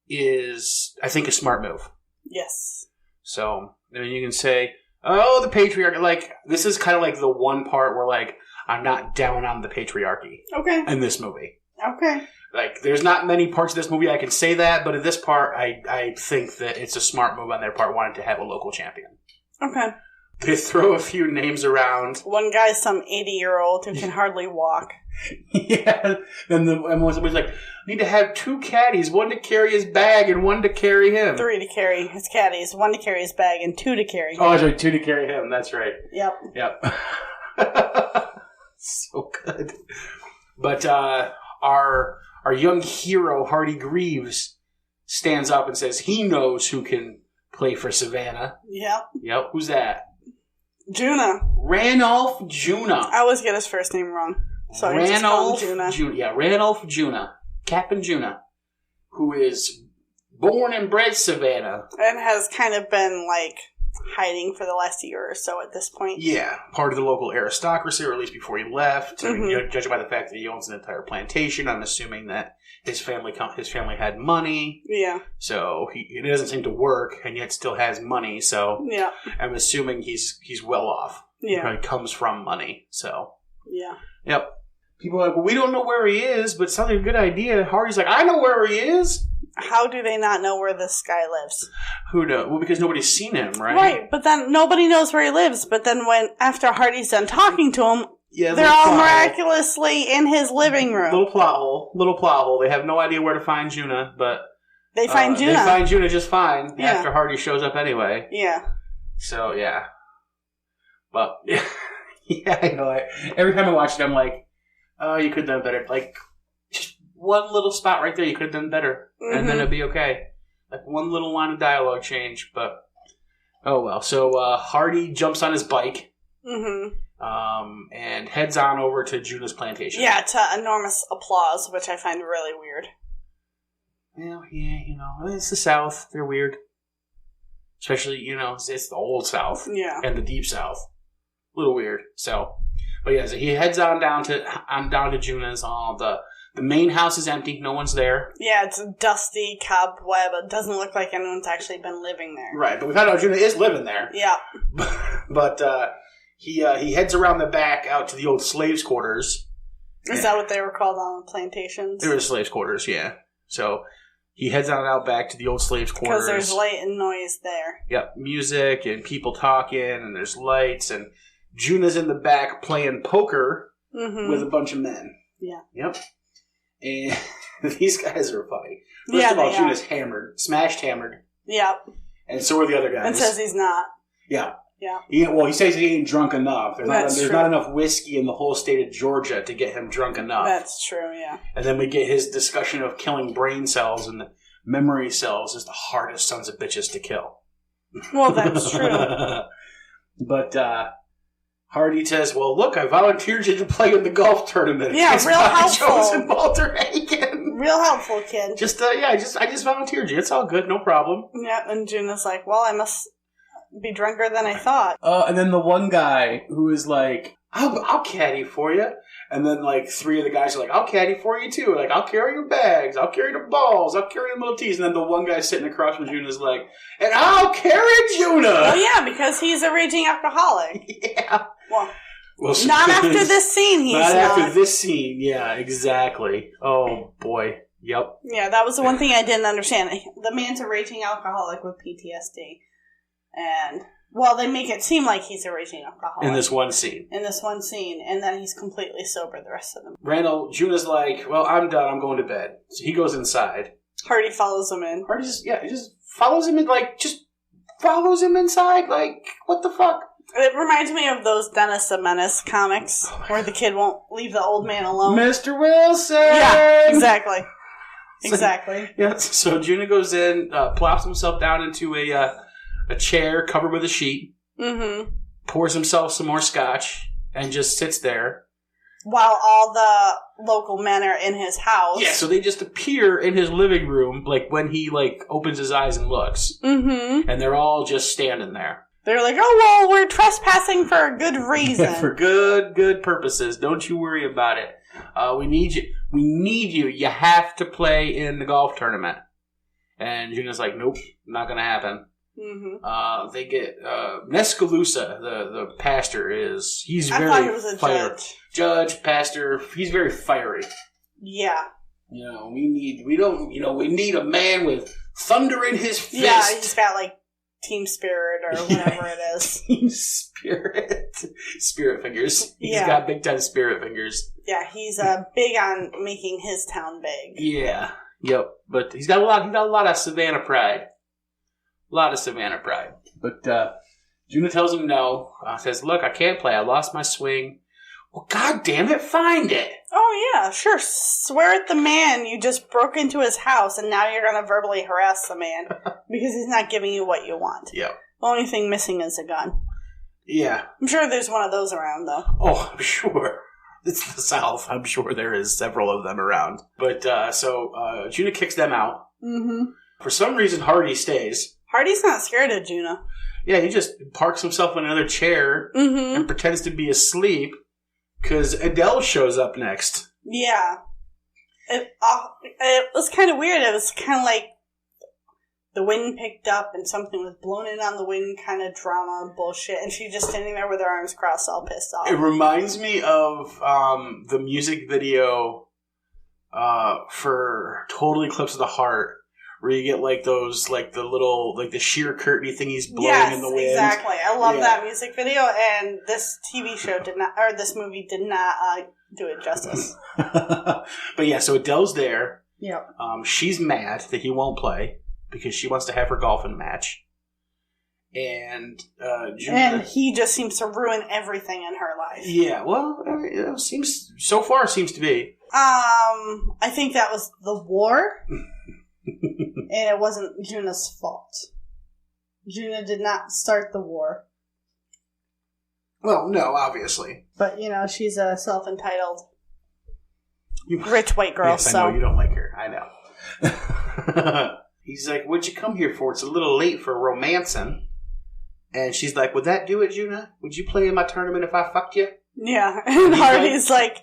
is, I think, a smart move. Yes. So, I mean, you can say, oh, the patriarchy. Like, this is kind of like the one part where, like, I'm not down on the patriarchy. Okay. In this movie. Okay. Like, there's not many parts of this movie I can say that, but in this part, I think that it's a smart move on their part wanting to have a local champion. Okay. They throw a few names around. One guy's some 80-year-old who can hardly walk. Yeah. And somebody's like, need to have 2 caddies, one to carry his bag and one to carry him. 3 to carry his caddies, 1 to carry his bag, and 2 to carry him. Oh, that's right, 2 to carry him. That's right. Yep. So good. But our young hero, Hardy Greaves, stands up and says he knows who can play for Savannah. Yep. Who's that? Juna. Ranulph Juna. I always get his first name wrong. So I just call him Juna. Yeah, Ranulph Juna. Captain Juna. Who is born and bred Savannah. And has kind of been, like, hiding for the last year or so at this point. Yeah, part of the local aristocracy, or at least before he left. Mm-hmm. I mean, judging by the fact that he owns an entire plantation, I'm assuming that his family had money. Yeah. So it doesn't seem to work, and yet still has money. So yeah, I'm assuming he's well off. Yeah, he probably comes from money. So yeah, yep. People are like, well, we don't know where he is, but it sounds like a good idea. Hardy's like, I know where he is. How do they not know where this guy lives? Who knows? Well, because nobody's seen him, right? Right, but then nobody knows where he lives. But then after Hardy's done talking to him, yeah, they're all miraculously in his living room. Little plot hole. They have no idea where to find Juna, but they find Juna. They find Juna just fine after Hardy shows up anyway. Yeah. So yeah, but yeah, I know. Every time I watch it, I'm like, oh, you could have done better. Like, just one little spot right there, you could have done better, and then it'd be okay. Like one little line of dialogue change, but oh well. So Hardy jumps on his bike. And heads on over to Juna's plantation. Yeah, to enormous applause, which I find really weird. Well, yeah, it's the South. They're weird. Especially, it's the old South. Yeah. And the deep South. A little weird. So, but yeah, so he heads on down to Juna's. The main house is empty. No one's there. Yeah, it's a dusty cobweb. It doesn't look like anyone's actually been living there. Right, but we found out Juna is living there. Yeah. But, He heads around the back out to the old slaves' quarters. Is that what they were called on the plantations? They were slaves' quarters, yeah. So he heads on out back to the old slaves' quarters. Because there's light and noise there. Yep, music and people talking, and there's lights, and Juna's in the back playing poker with a bunch of men. Yeah. Yep. And these guys are funny. First of all, Juna's smashed hammered. Yep. And so are the other guys. And says he's not. Yeah. Yeah. Well, he says he ain't drunk enough. There's not enough whiskey in the whole state of Georgia to get him drunk enough. That's true, yeah. And then we get his discussion of killing brain cells, and the memory cells is the hardest sons of bitches to kill. Well, that's true. But Hardy says, well, look, I volunteered you to play in the golf tournament. Yeah, real helpful. Jones and Walter Hagen. Real helpful, kid. I just volunteered you. It's all good, no problem. Yeah, and Juna's like, well, I must be drunker than I thought. And then the one guy who is like, I'll caddy for you. And then like 3 of the guys are like, I'll caddy for you too. Like, I'll carry your bags. I'll carry the balls. I'll carry the little tees. And then the one guy sitting across from Juna is like, and I'll carry Juna. Well, yeah, because he's a raging alcoholic. Yeah. Well, not after this scene, he's not. Not after this scene. Yeah, exactly. Oh, boy. Yep. Yeah, that was the one thing I didn't understand. The man's a raging alcoholic with PTSD. And, well, they make it seem like he's a raging alcoholic. In this one scene. And then he's completely sober the rest of them. Juna's like, well, I'm done. I'm going to bed. So he goes inside. Hardy follows him in. Hardy just follows him in, follows him inside. Like, what the fuck? It reminds me of those Dennis the Menace comics where the kid won't leave the old man alone. Mr. Wilson! Yeah, exactly. Exactly. Yeah. So Juna goes in, plops himself down into a chair covered with a sheet, pours himself some more scotch, and just sits there. While all the local men are in his house. Yeah, so they just appear in his living room, like, when he, like, opens his eyes and looks. Mm-hmm. And they're all just standing there. They're like, oh, well, we're trespassing for a good reason. Yeah, for good purposes. Don't you worry about it. We need you. We need you. You have to play in the golf tournament. And Juna's like, nope, not going to happen. Mm-hmm. They get Nescalusa, the pastor, he's very thought he was a fiery. Judge, pastor, he's very fiery. Yeah. You know, we need a man with thunder in his fist. Yeah, he's got like team spirit or whatever it is. Team spirit. Spirit fingers. He's got big time spirit fingers. Yeah, he's big on making his town big. Yeah. Yep. But he's got a lot of Savannah pride. But Juna tells him no. Says, look, I can't play. I lost my swing. Well, God damn it, find it. Oh, yeah, sure. Swear at the man you just broke into his house and now you're going to verbally harass the man because he's not giving you what you want. Yep. The only thing missing is a gun. Yeah. I'm sure there's one of those around, though. Oh, I'm sure. It's the South. I'm sure there is several of them around. But, so Juna kicks them out. Mm-hmm. For some reason, Hardy stays. Hardy's not scared of Juna. Yeah, he just parks himself in another chair and pretends to be asleep because Adele shows up next. Yeah. It was kind of weird. It was kind of like the wind picked up and something was blown in on the wind kind of drama bullshit. And she's just standing there with her arms crossed all pissed off. It reminds me of the music video for Total Eclipse of the Heart. Where you get like those, like the little, like the sheer curtain thing's blowing in the wind. Yes, exactly. I love that music video, and this TV show this movie did not do it justice. But yeah, so Adele's there. Yep. She's mad that he won't play because she wants to have her golfing match. And Juna, and he just seems to ruin everything in her life. Yeah, well, it seems to be. I think that was the war. And it wasn't Juna's fault. Juna did not start the war. Well, no, obviously. But, she's a self-entitled rich white girl, yes, I know you don't like her. I know. He's like, what'd you come here for? It's a little late for romancing. And she's like, would that do it, Juna? Would you play in my tournament if I fucked you? Yeah. And Hardy's like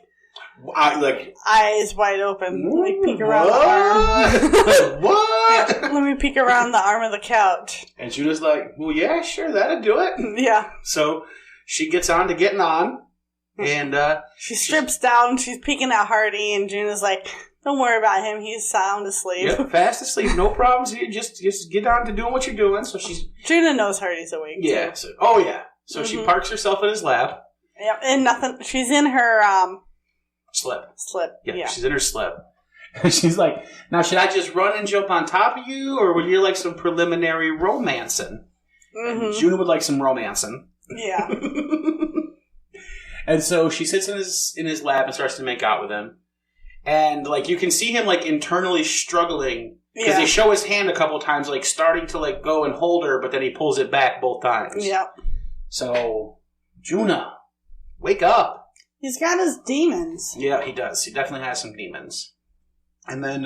eyes wide open. Let me peek around the arm. What? Yeah, let me peek around the arm of the couch. And Juna's like, well, yeah, sure, that'll do it. Yeah. So she gets on to getting on. And she strips down. She's peeking at Hardy. And Juna's like, don't worry about him. He's sound asleep. Yep, fast asleep. No problems here. Just get on to doing what you're doing. So Juna knows Hardy's awake. Yeah. Too. So she parks herself in his lap. Yep. And nothing. She's in her slip. Yeah. She's in her slip. She's like, now should I just run and jump on top of you, or would you like some preliminary romancing? Mm-hmm. And Juna would like some romancing. Yeah. And so she sits in his lap and starts to make out with him. And like you can see him like internally struggling because they show his hand a couple times, like starting to like go and hold her, but then he pulls it back both times. Yep. So, Juna, wake up. He's got his demons. Yeah, he does. He definitely has some demons. And then,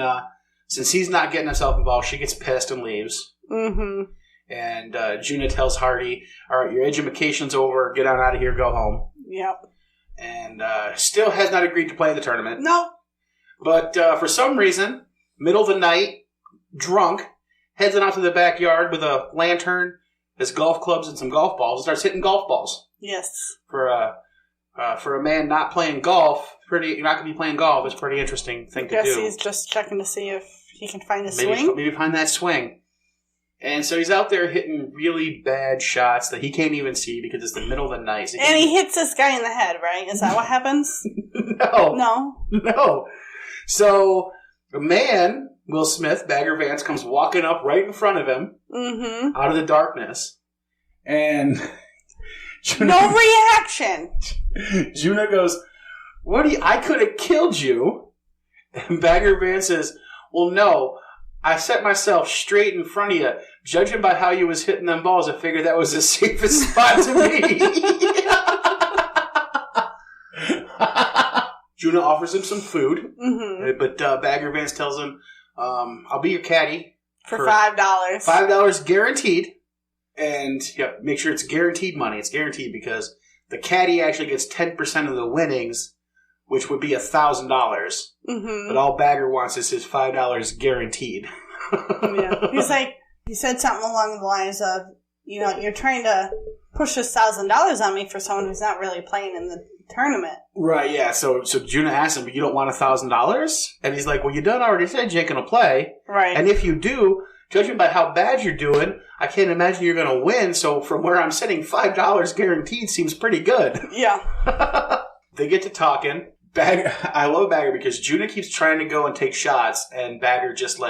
since he's not getting himself involved, she gets pissed and leaves. Mm-hmm. And Juna tells Hardy, all right, your education's over. Get on out of here. Go home. Yep. And still has not agreed to play in the tournament. No. But for some reason, middle of the night, drunk, heads out to the backyard with a lantern, his golf clubs, and some golf balls, and starts hitting golf balls. Yes. For a man not playing golf, not going to be playing golf is a pretty interesting thing to do. I guess he's just checking to see if he can find a swing. Maybe find that swing. And so he's out there hitting really bad shots that he can't even see because it's the middle of the night. So and he hits this guy in the head, right? Is that what happens? No. So a man, Will Smith, Bagger Vance, comes walking up right in front of him out of the darkness. And no reaction. Juna goes, I could have killed you. And Bagger Vance says, Well, no. I set myself straight in front of you. Judging by how you was hitting them balls, I figured that was the safest spot to be. Juna offers him some food, but Bagger Vance tells him, I'll be your caddy. For $5. $5 guaranteed. And make sure it's guaranteed money. It's guaranteed because the caddy actually gets 10% of the winnings, which would be $1,000. Mm-hmm. But all Bagger wants is his $5 guaranteed. Yeah. He's like, he said something along the lines of, you're trying to push this $1,000 on me for someone who's not really playing in the tournament. Right, yeah. So Juna asks him, but you don't want $1,000? And he's like, well, you done already said you ain't going to play. Right. And if you do, judging by how bad you're doing, I can't imagine you're going to win. So from where I'm sitting, $5 guaranteed seems pretty good. Yeah. They get to talking. Bagger, I love Bagger because Juna keeps trying to go and take shots, and Bagger just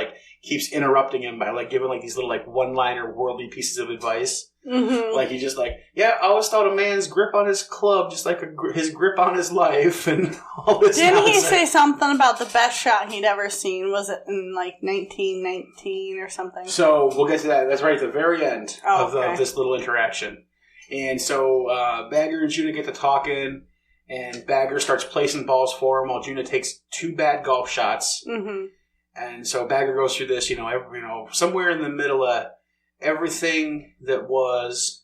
keeps interrupting him by giving these little one-liner worldly pieces of advice. Mm-hmm. He's just I always thought a man's grip on his club just like his grip on his life and all this. Didn't nonsense. he say something about the best shot he'd ever seen? Was it in 1919 or something? So we'll get to that. That's right at the very end of this little interaction. And so Bagger and Juna get to talking. And Bagger starts placing balls for him while Juna takes 2 bad golf shots. Mm-hmm. And so Bagger goes through this, somewhere in the middle of everything that was,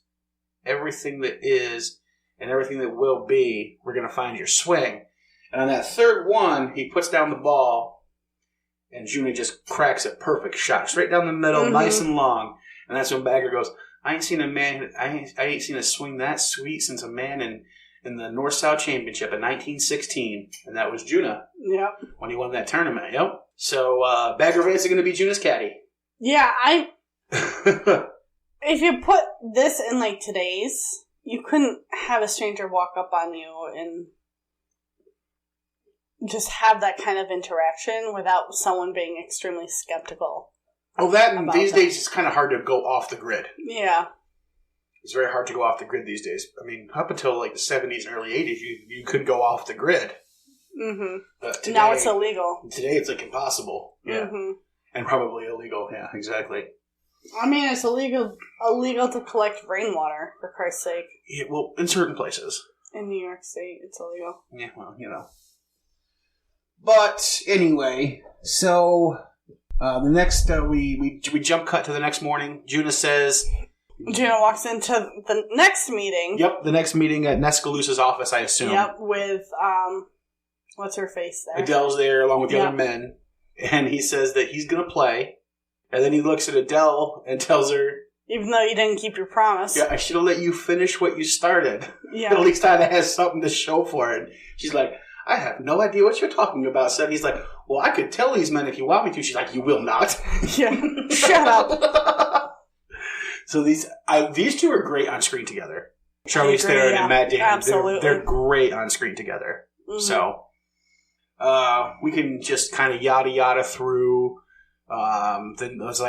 everything that is, and everything that will be, we're going to find your swing. And on that third one, he puts down the ball, and Juna just cracks a perfect shot. Straight down the middle, nice and long. And that's when Bagger goes, I ain't seen a swing that sweet since a man in the North-South Championship in 1916, and that was Juna. Yep. When he won that tournament, yep. So, Bagger Vance is going to be Juna's caddy. Yeah, if you put this in, today's, you couldn't have a stranger walk up on you and just have that kind of interaction without someone being extremely skeptical. Oh, these days it's kind of hard to go off the grid. Yeah. It's very hard to go off the grid these days. I mean, up until the 70s and early 80s, you could go off the grid. Mm-hmm. Today, now it's illegal. Today it's impossible. Yeah. Mm-hmm. And probably illegal. Yeah, exactly. I mean, it's illegal to collect rainwater, for Christ's sake. Yeah, well, in certain places. In New York State, it's illegal. Yeah, well, But anyway, so the next we jump cut to the next morning. Juna says. Juna walks into the next meeting. Yep, the next meeting at Nescalusa's office, I assume. Yep, with, what's her face there? Adele's there along with the other men. And he says that he's going to play. And then he looks at Adele and tells her... Even though you didn't keep your promise. Yeah, I should have let you finish what you started. Yeah. At least I has something to show for it. She's like, I have no idea what you're talking about, son. He's like, well, I could tell these men if you want me to. She's like, you will not. Yeah, shut up. So these two are great on screen together. Charlize Theron and Matt Damon. Absolutely. They're great on screen together. Mm-hmm. So we can just kind of yada through. Then it was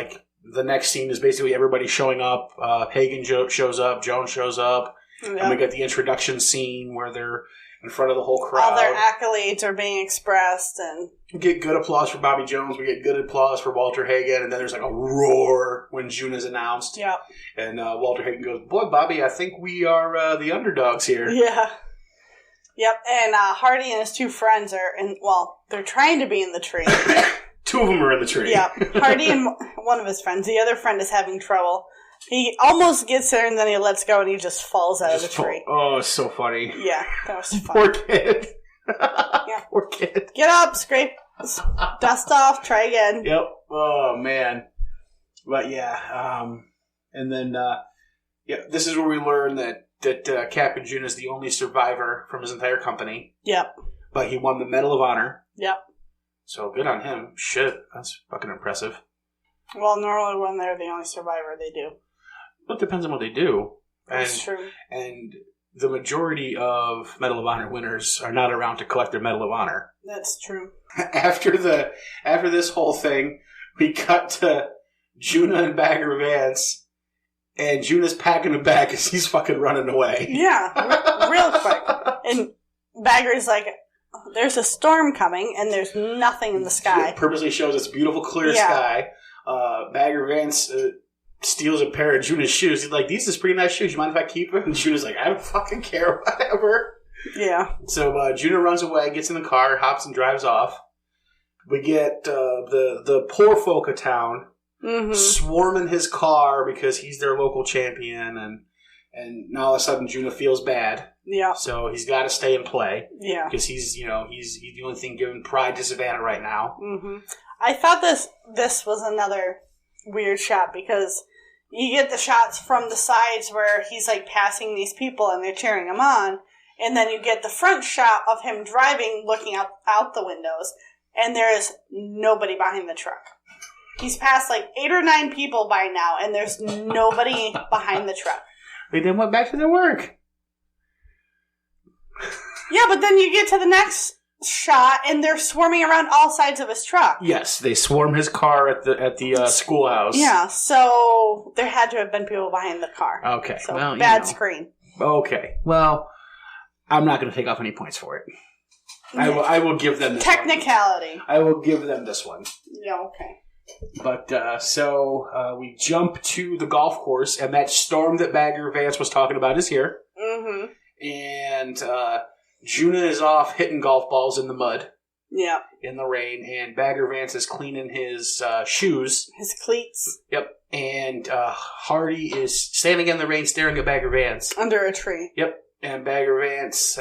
the next scene is basically everybody showing up. Hagen shows up. Joan shows up. Yep. And we get the introduction scene where they're in front of the whole crowd. All their accolades are being expressed. And we get good applause for Bobby Jones. We get good applause for Walter Hagen. And then there's a roar when Juna's announced. Yeah. And Walter Hagen goes, boy, Bobby, I think we are the underdogs here. Yeah. Yep. And Hardy and his 2 friends they're trying to be in the tree. 2 of them are in the tree. Yep. Hardy and one of his friends. The other friend is having trouble. He almost gets there, and then he lets go, and he just falls out of the tree. Oh, it's so funny. Yeah, that was funny. Poor kid. Yeah. Poor kid. Get up, scrape, dust off, try again. Yep. Oh, man. But, yeah. And then, this is where we learn that Captain Juna is the only survivor from his entire company. Yep. But he won the Medal of Honor. Yep. So, good on him. Shit, that's fucking impressive. Well, normally when they're the only survivor, they do. It depends on what they do. That's true. And the majority of Medal of Honor winners are not around to collect their Medal of Honor. That's true. After this whole thing, we cut to Juna and Bagger Vance, and Juna's packing a bag because he's fucking running away. Yeah, real quick. And Bagger's like, there's a storm coming, and there's nothing in the sky. It purposely shows this beautiful, clear sky. Bagger Vance steals a pair of Juna's shoes. He's like, these are pretty nice shoes. You mind if I keep them? And Juna's like, I don't fucking care, whatever. Yeah. So Juna runs away, gets in the car, hops and drives off. We get the poor folk of town swarming his car because he's their local champion, and now all of a sudden Juna feels bad. Yeah. So he's got to stay and play. Yeah. Because he's the only thing giving pride to Savannah right now. Mm-hmm. I thought this was another weird shot because you get the shots from the sides where he's like passing these people and they're cheering him on, and then you get the front shot of him driving, looking out the windows, and there is nobody behind the truck. He's passed like 8 or 9 people by now, and there's nobody behind the truck. They then went back to their work. Yeah, but then you get to the next shot, and they're swarming around all sides of his truck. Yes, they swarm his car at the schoolhouse. Yeah, so there had to have been people behind the car. Okay, so well, bad screen. Okay, well, I'm not going to take off any points for it. I will give them this technicality. I will give them this one. Yeah, okay. But so we jump to the golf course, and that storm that Bagger Vance was talking about is here. Mm-hmm. And Juna is off hitting golf balls in the mud. Yeah. In the rain, and Bagger Vance is cleaning his shoes. His cleats. Yep. And Hardy is standing in the rain staring at Bagger Vance. Under a tree. Yep. And Bagger Vance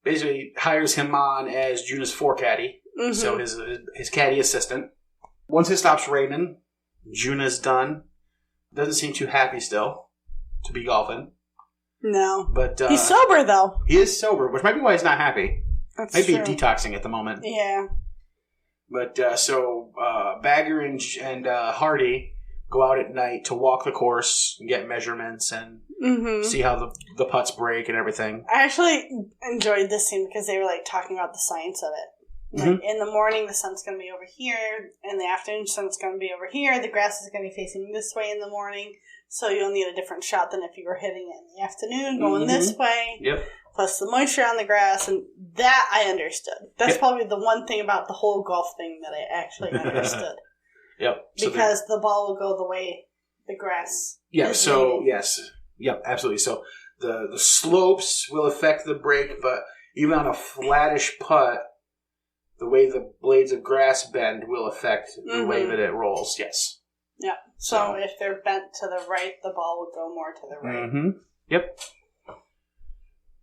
basically hires him on as Juna's caddy. Mm-hmm. So his caddy assistant. Once it stops raining, Juna's done. Doesn't seem too happy still to be golfing. No. But he's sober, though. He is sober, which might be why he's not happy. That's Maybe true. Detoxing at the moment. Yeah. But so Bagger and Hardy go out at night to walk the course and get measurements and see how the putts break and everything. I actually enjoyed this scene because they were like talking about the science of it. Like in the morning, the sun's going to be over here. In the afternoon, the sun's going to be over here. The grass is going to be facing this way in the morning. So you'll need a different shot than if you were hitting it in the afternoon, going this way. Yep. Plus the moisture on the grass. And that I understood. That's probably the one thing about the whole golf thing that I actually understood. Yep. So because the ball will go the way the grass is. So, yes. Yep, absolutely. So the slopes will affect the break, but even on a flattish putt, the way the blades of grass bend will affect the way that it rolls, yes. Yeah. So if they're bent to the right, the ball will go more to the right. Mm-hmm. Yep.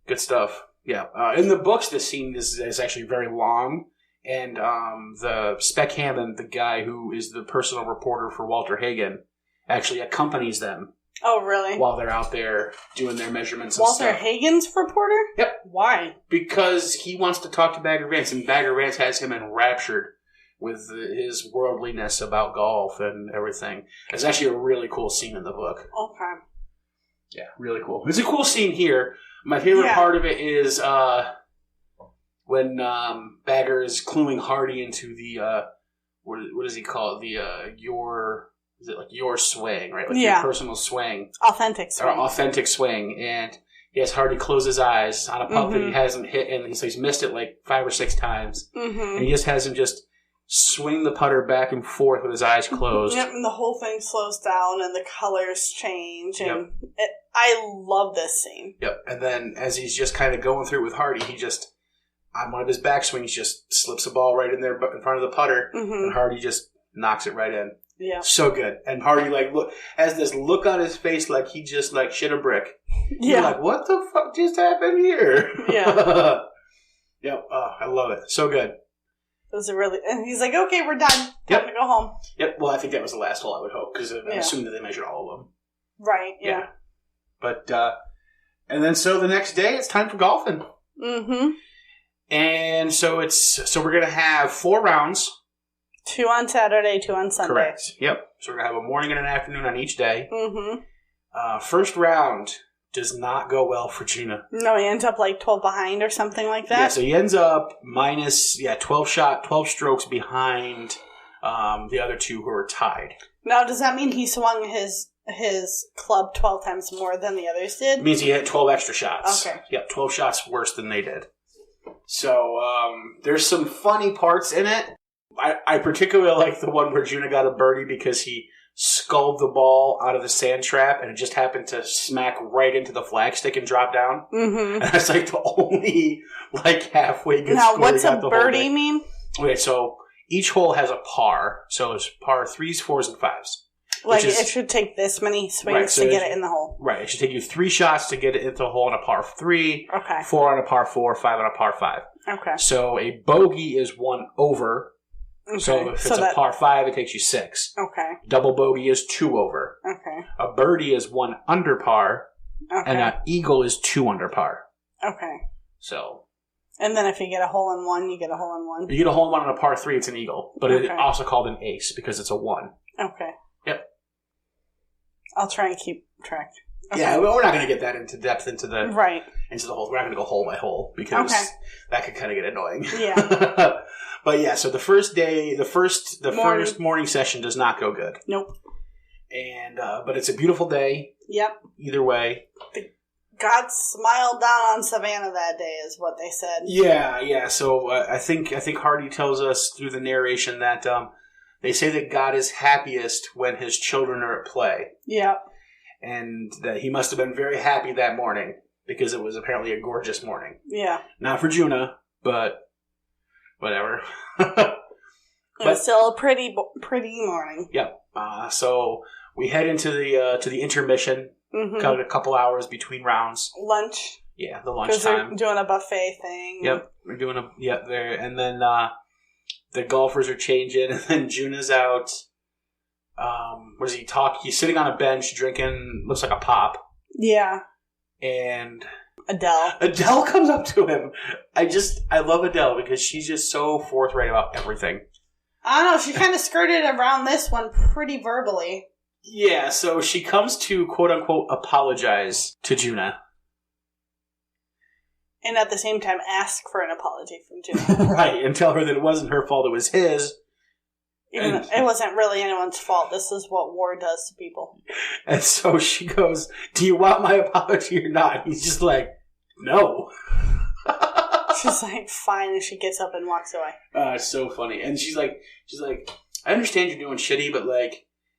Good stuff. Yeah. In the books, this scene is actually very long, and the Spec Hammond, the guy who is the personal reporter for Walter Hagen, actually accompanies them. Oh, really? While they're out there doing their measurements and Walter stuff. Hagen's reporter? Yep. Why? Because he wants to talk to Bagger Vance, and Bagger Vance has him enraptured with his worldliness about golf and everything. It's actually a really cool scene in the book. Okay. Yeah, really cool. It's a cool scene here. My favorite part of it is when Bagger is cluing Hardy into the, what does he call it? Is it like your swing, right? Like your personal swing. Authentic swing. Or authentic swing. And he has Hardy close his eyes on a putt that he hasn't hit, and so he's missed it like 5 or 6 times. Mm-hmm. And he just has him just swing the putter back and forth with his eyes closed. Yep, and the whole thing slows down and the colors change. And I love this scene. Yep, and then as he's just kind of going through it with Hardy, he just, on one of his backswings, just slips the ball right in there in front of the putter, and Hardy just knocks it right in. Yeah. So good. And Hardy has this look on his face like he just shit a brick. Yeah. You're like, what the fuck just happened here? Yeah. Yep. Oh, I love it. So good. It was and he's like, okay, we're done. Time to go home. Yep. Well, I think that was the last hole, I would hope, because I'm assuming that they measured all of them. Right. Yeah. But, and then so the next day, it's time for golfing. Mm-hmm. And so we're going to have 4 rounds. 2 on Saturday, 2 on Sunday. Correct. Yep. So we're going to have a morning and an afternoon on each day. Mm-hmm. First round does not go well for Juna. No, he ends up 12 behind or something like that. Yeah, so he ends up minus 12 strokes behind the other 2 who are tied. Now, does that mean he swung his club 12 times more than the others did? It means he had 12 extra shots. Okay. Yep, 12 shots worse than they did. So there's some funny parts in it. I particularly like the one where Juna got a birdie because he sculled the ball out of the sand trap and it just happened to smack right into the flagstick and drop down. Mm-hmm. And that's like the only halfway good now, score. Now, what's a birdie mean? Okay, so each hole has a par. So there's par 3s, 4s, and 5s. Like, it should take this many swings to get it in the hole. Right. It should take you 3 shots to get it into the hole on a par 3. Okay. 4 on a par 4, 5 on a par 5. Okay. So a bogey is 1 over. Okay. So if it's a par 5, it takes you 6. Okay. Double bogey is 2 over. Okay. A birdie is 1 under par. Okay. And an eagle is 2 under par. Okay. So. And then if you get a hole in one, you get a hole in one. You get a hole in one on a par 3, it's an eagle. But it's also called an ace because it's a 1. Okay. Yep. I'll try and keep track. Okay. Yeah, well, we're not going to get that into depth into the holes. We're not going to go hole by hole because that could kind of get annoying. Yeah. But yeah, so the first day, the first morning session does not go good. Nope. And but it's a beautiful day. Yep. Either way. God smiled down on Savannah that day, is what they said. Yeah. So I think Hardy tells us through the narration that they say that God is happiest when his children are at play. Yep. And that he must have been very happy that morning because it was apparently a gorgeous morning. Yeah. Not for Juna, but whatever. It was still a pretty morning. Yep. So we head into the intermission. Mm-hmm. Got a couple hours between rounds. Lunch. Yeah, the lunch time. Because they're doing a buffet thing. Yep, we're doing there, and then the golfers are changing, and then Juna's out. What does he talk? He's sitting on a bench drinking, looks like a pop. Yeah. And Adele comes up to him. I love Adele because she's just so forthright about everything. I don't know, she kind of skirted around this one pretty verbally. Yeah, so she comes to quote-unquote apologize to Juna. And at the same time ask for an apology from Juna. Right, and tell her that it wasn't her fault, it was his. It wasn't really anyone's fault. This is what war does to people. And so she goes, "Do you want my apology or not?" He's just like, "No." She's like, "Fine," and she gets up and walks away. It's so funny. And she's like, "I understand you're doing shitty, but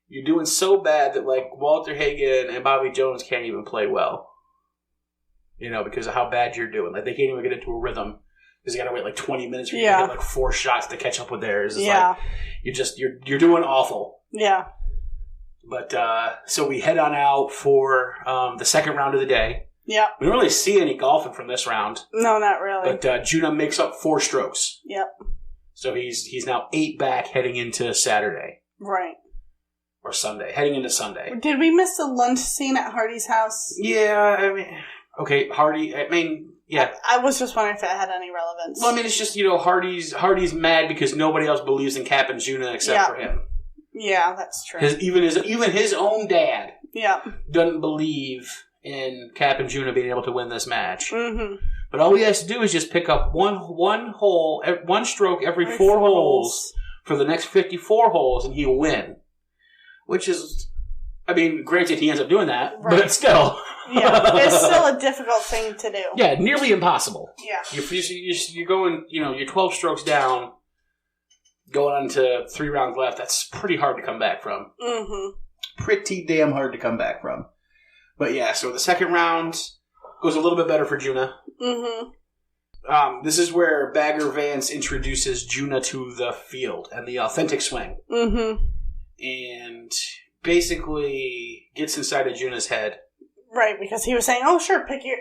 you're doing so bad that Walter Hagen and Bobby Jones can't even play well. Because of how bad you're doing. They can't even get into a rhythm." Because you gotta wait 20 minutes for you to get 4 shots to catch up with theirs. It's you're doing awful. Yeah. But so we head on out for the second round of the day. Yeah. We don't really see any golfing from this round. No, not really. But Juna makes up 4 strokes. Yep. So he's now 8 back heading into Saturday. Right. Or Sunday. Heading into Sunday. Did we miss the lunch scene at Hardy's house? Yeah, okay, Hardy, yeah. I was just wondering if it had any relevance. Well, it's just, Hardy's mad because nobody else believes in Cap and Juna except for him. Yeah, that's true. Even his own dad doesn't believe in Cap and Juna being able to win this match. Mm-hmm. But all he has to do is just pick up one stroke every 4 holes for the next 54 holes, and he'll win. Which is, granted he ends up doing that, but still... Yeah, it's still a difficult thing to do. Yeah, nearly impossible. Yeah. You're going, you're 12 strokes down, going on to 3 rounds left. That's pretty hard to come back from. Mm-hmm. Pretty damn hard to come back from. But yeah, so the second round goes a little bit better for Juna. Mm-hmm. This is where Bagger Vance introduces Juna to the field and the authentic swing. Mm-hmm. And basically gets inside of Juna's head. Right, because he was saying, "Oh, sure, pick your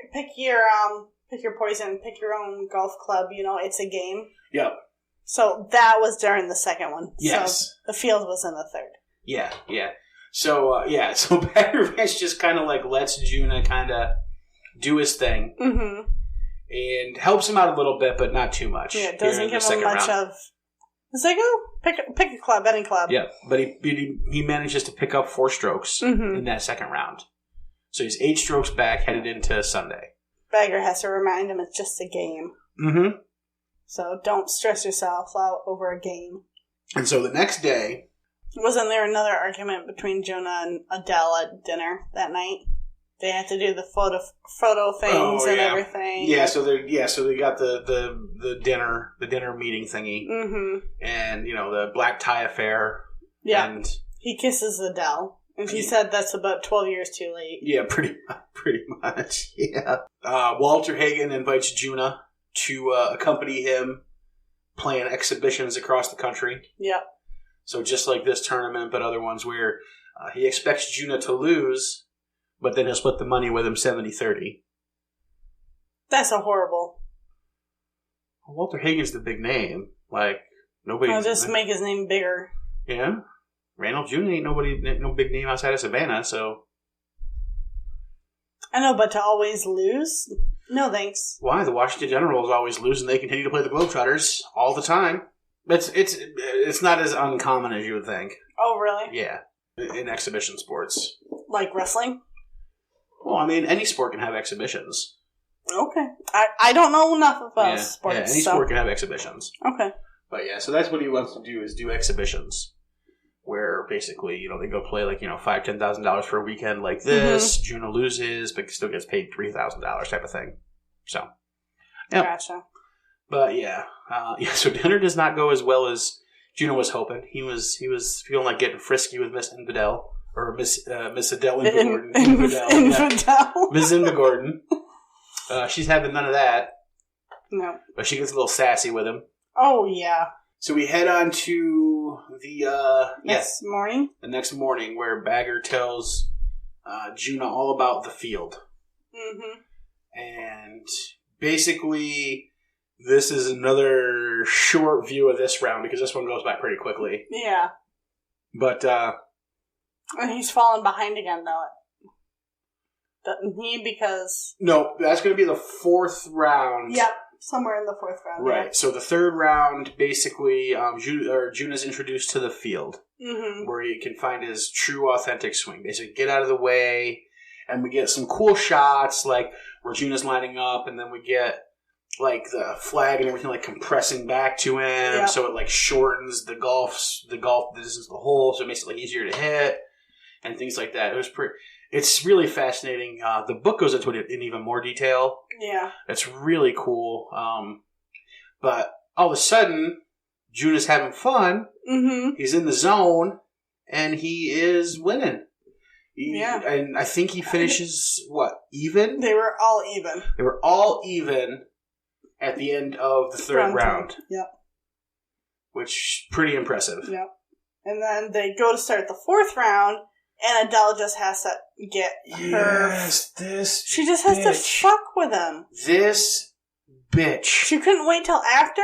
poison, pick your own golf club. It's a game." Yep. So that was during the second one. Yes. So the field was in the third. Yeah. So so Bagger Vance just kind of lets Juna kind of do his thing, and helps him out a little bit, but not too much. Yeah, it doesn't give him much of. It's like, oh, pick a club, any club. Yeah, but he manages to pick up 4 strokes in that second round. So he's 8 strokes back, headed into Sunday. Bagger has to remind him it's just a game. Mm-hmm. So don't stress yourself out over a game. And so the next day... Wasn't there another argument between Juna and Adele at dinner that night? They had to do the photo things and everything. Yeah, so they got the dinner meeting thingy, and the black tie affair. Yeah, and he kisses Adele, and she said that's about 12 years too late. Yeah, pretty much. Yeah. Walter Hagen invites Juna to accompany him playing exhibitions across the country. Yep. So just like this tournament, but other ones where he expects Juna to lose. But then he'll split the money with him 70-30. That's a horrible. Walter Hagen's the big name. Like, nobody... I'll just make his name bigger. Yeah. Randall Jr. ain't no big name outside of Savannah, so... I know, but to always lose? No thanks. Why? The Washington Generals always lose, and they continue to play the Globetrotters all the time. It's not as uncommon as you would think. Oh, really? Yeah. In exhibition sports. Like wrestling? Well, I mean, any sport can have exhibitions. Okay. I don't know enough about sports. Yeah, any sport can have exhibitions. Okay. But yeah, so that's what he wants to do, is do exhibitions. Where basically, they go play like, $5,000, $10,000 for a weekend like this. Juna loses, but still gets paid $3,000 type of thing. So, yeah. Gotcha. But yeah. So dinner does not go as well as Juna was hoping. He was feeling like getting frisky with Miss Infidel. Or Miss Adele Infidel. Infidel. Miss Infidel. She's having none of that. No. But she gets a little sassy with him. Oh, yeah. So we head on to the... next morning? The next morning, where Bagger tells Juna all about the field. And basically, this is another short view of this round, because this one goes by pretty quickly. Yeah. But... and he's fallen behind again, though. Doesn't he? Because... No, that's going to be the fourth round. Yep, somewhere in the fourth round. Right, yeah. So the third round, basically, Juna's introduced to the field, where he can find his true, authentic swing. Basically, get out of the way, and we get some cool shots, like where Juna's lining up, and then we get like the flag and everything like compressing back to him, so it like shortens the golf distance of the hole, so it makes it like easier to hit. And things like that. It's really fascinating. The book goes into it in even more detail. Yeah. It's really cool. But all of a sudden, Juna's having fun. He's in the zone, and he is winning. And I think he finishes, even? They were all even. They were all even at the end of the third round. Yep. Which is pretty impressive. Yep. And then they go to start the fourth round, and Adele just has to get her... Yes, she just has to fuck with him. This bitch. She couldn't wait till after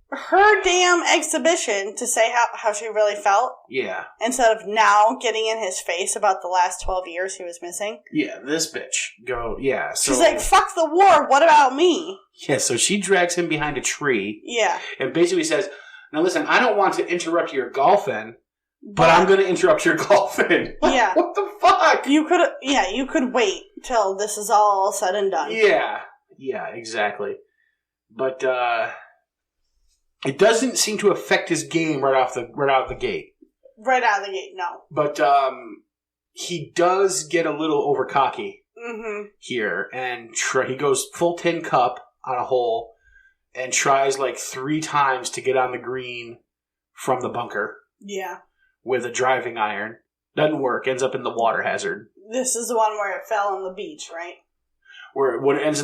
her damn exhibition to say how she really felt. Yeah. Instead of now getting in his face about the last 12 years he was missing. Yeah, this bitch. So she's like, fuck the war, what about me? Yeah, so she drags him behind a tree. Yeah. And basically says, now listen, I don't want to interrupt your golfing, but I'm going to interrupt your golfing. Yeah. What the fuck? You could wait till this is all said and done. Yeah, exactly. But it doesn't seem to affect his game right out of the gate. Right out of the gate, no. But he does get a little over cocky here, and he goes full tin cup on a hole and tries like 3 times to get on the green from the bunker. Yeah. With a driving iron. Doesn't work. Ends up in the water hazard. This is the one where it fell on the beach, right? Where it ends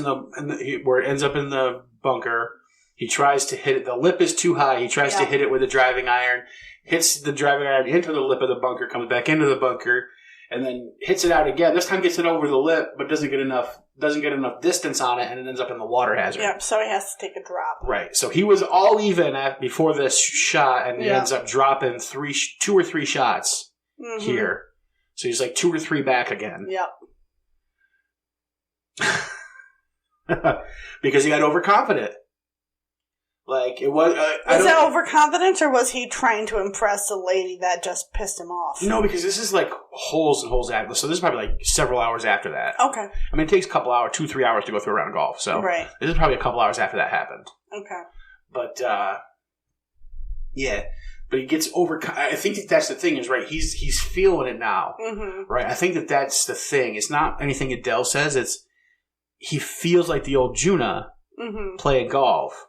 where it ends up in the bunker. He tries to hit it. The lip is too high. He tries to hit it with a driving iron. Hits the driving iron into the lip of the bunker. Comes back into the bunker, and then hits it out again. This time gets it over the lip, but doesn't get enough distance on it, and it ends up in the water hazard. Yep. So he has to take a drop. Right. So he was all even before this shot, and he ends up dropping 2 or 3 shots here. So he's like 2 or 3 back again. Yep. Because he got overconfident. Like, it was... was it overconfidence, or was he trying to impress the lady that just pissed him off? No, because this is like holes and holes after. So this is probably like several hours after that. Okay. I mean, it takes a couple hours, 2-3 hours to go through a round of golf. So this is probably a couple hours after that happened. Okay. But, yeah. But he gets I think that's the thing is, right, he's feeling it now. Mm-hmm. Right? I think that's the thing. It's not anything Adele says. It's he feels like the old Juna playing golf.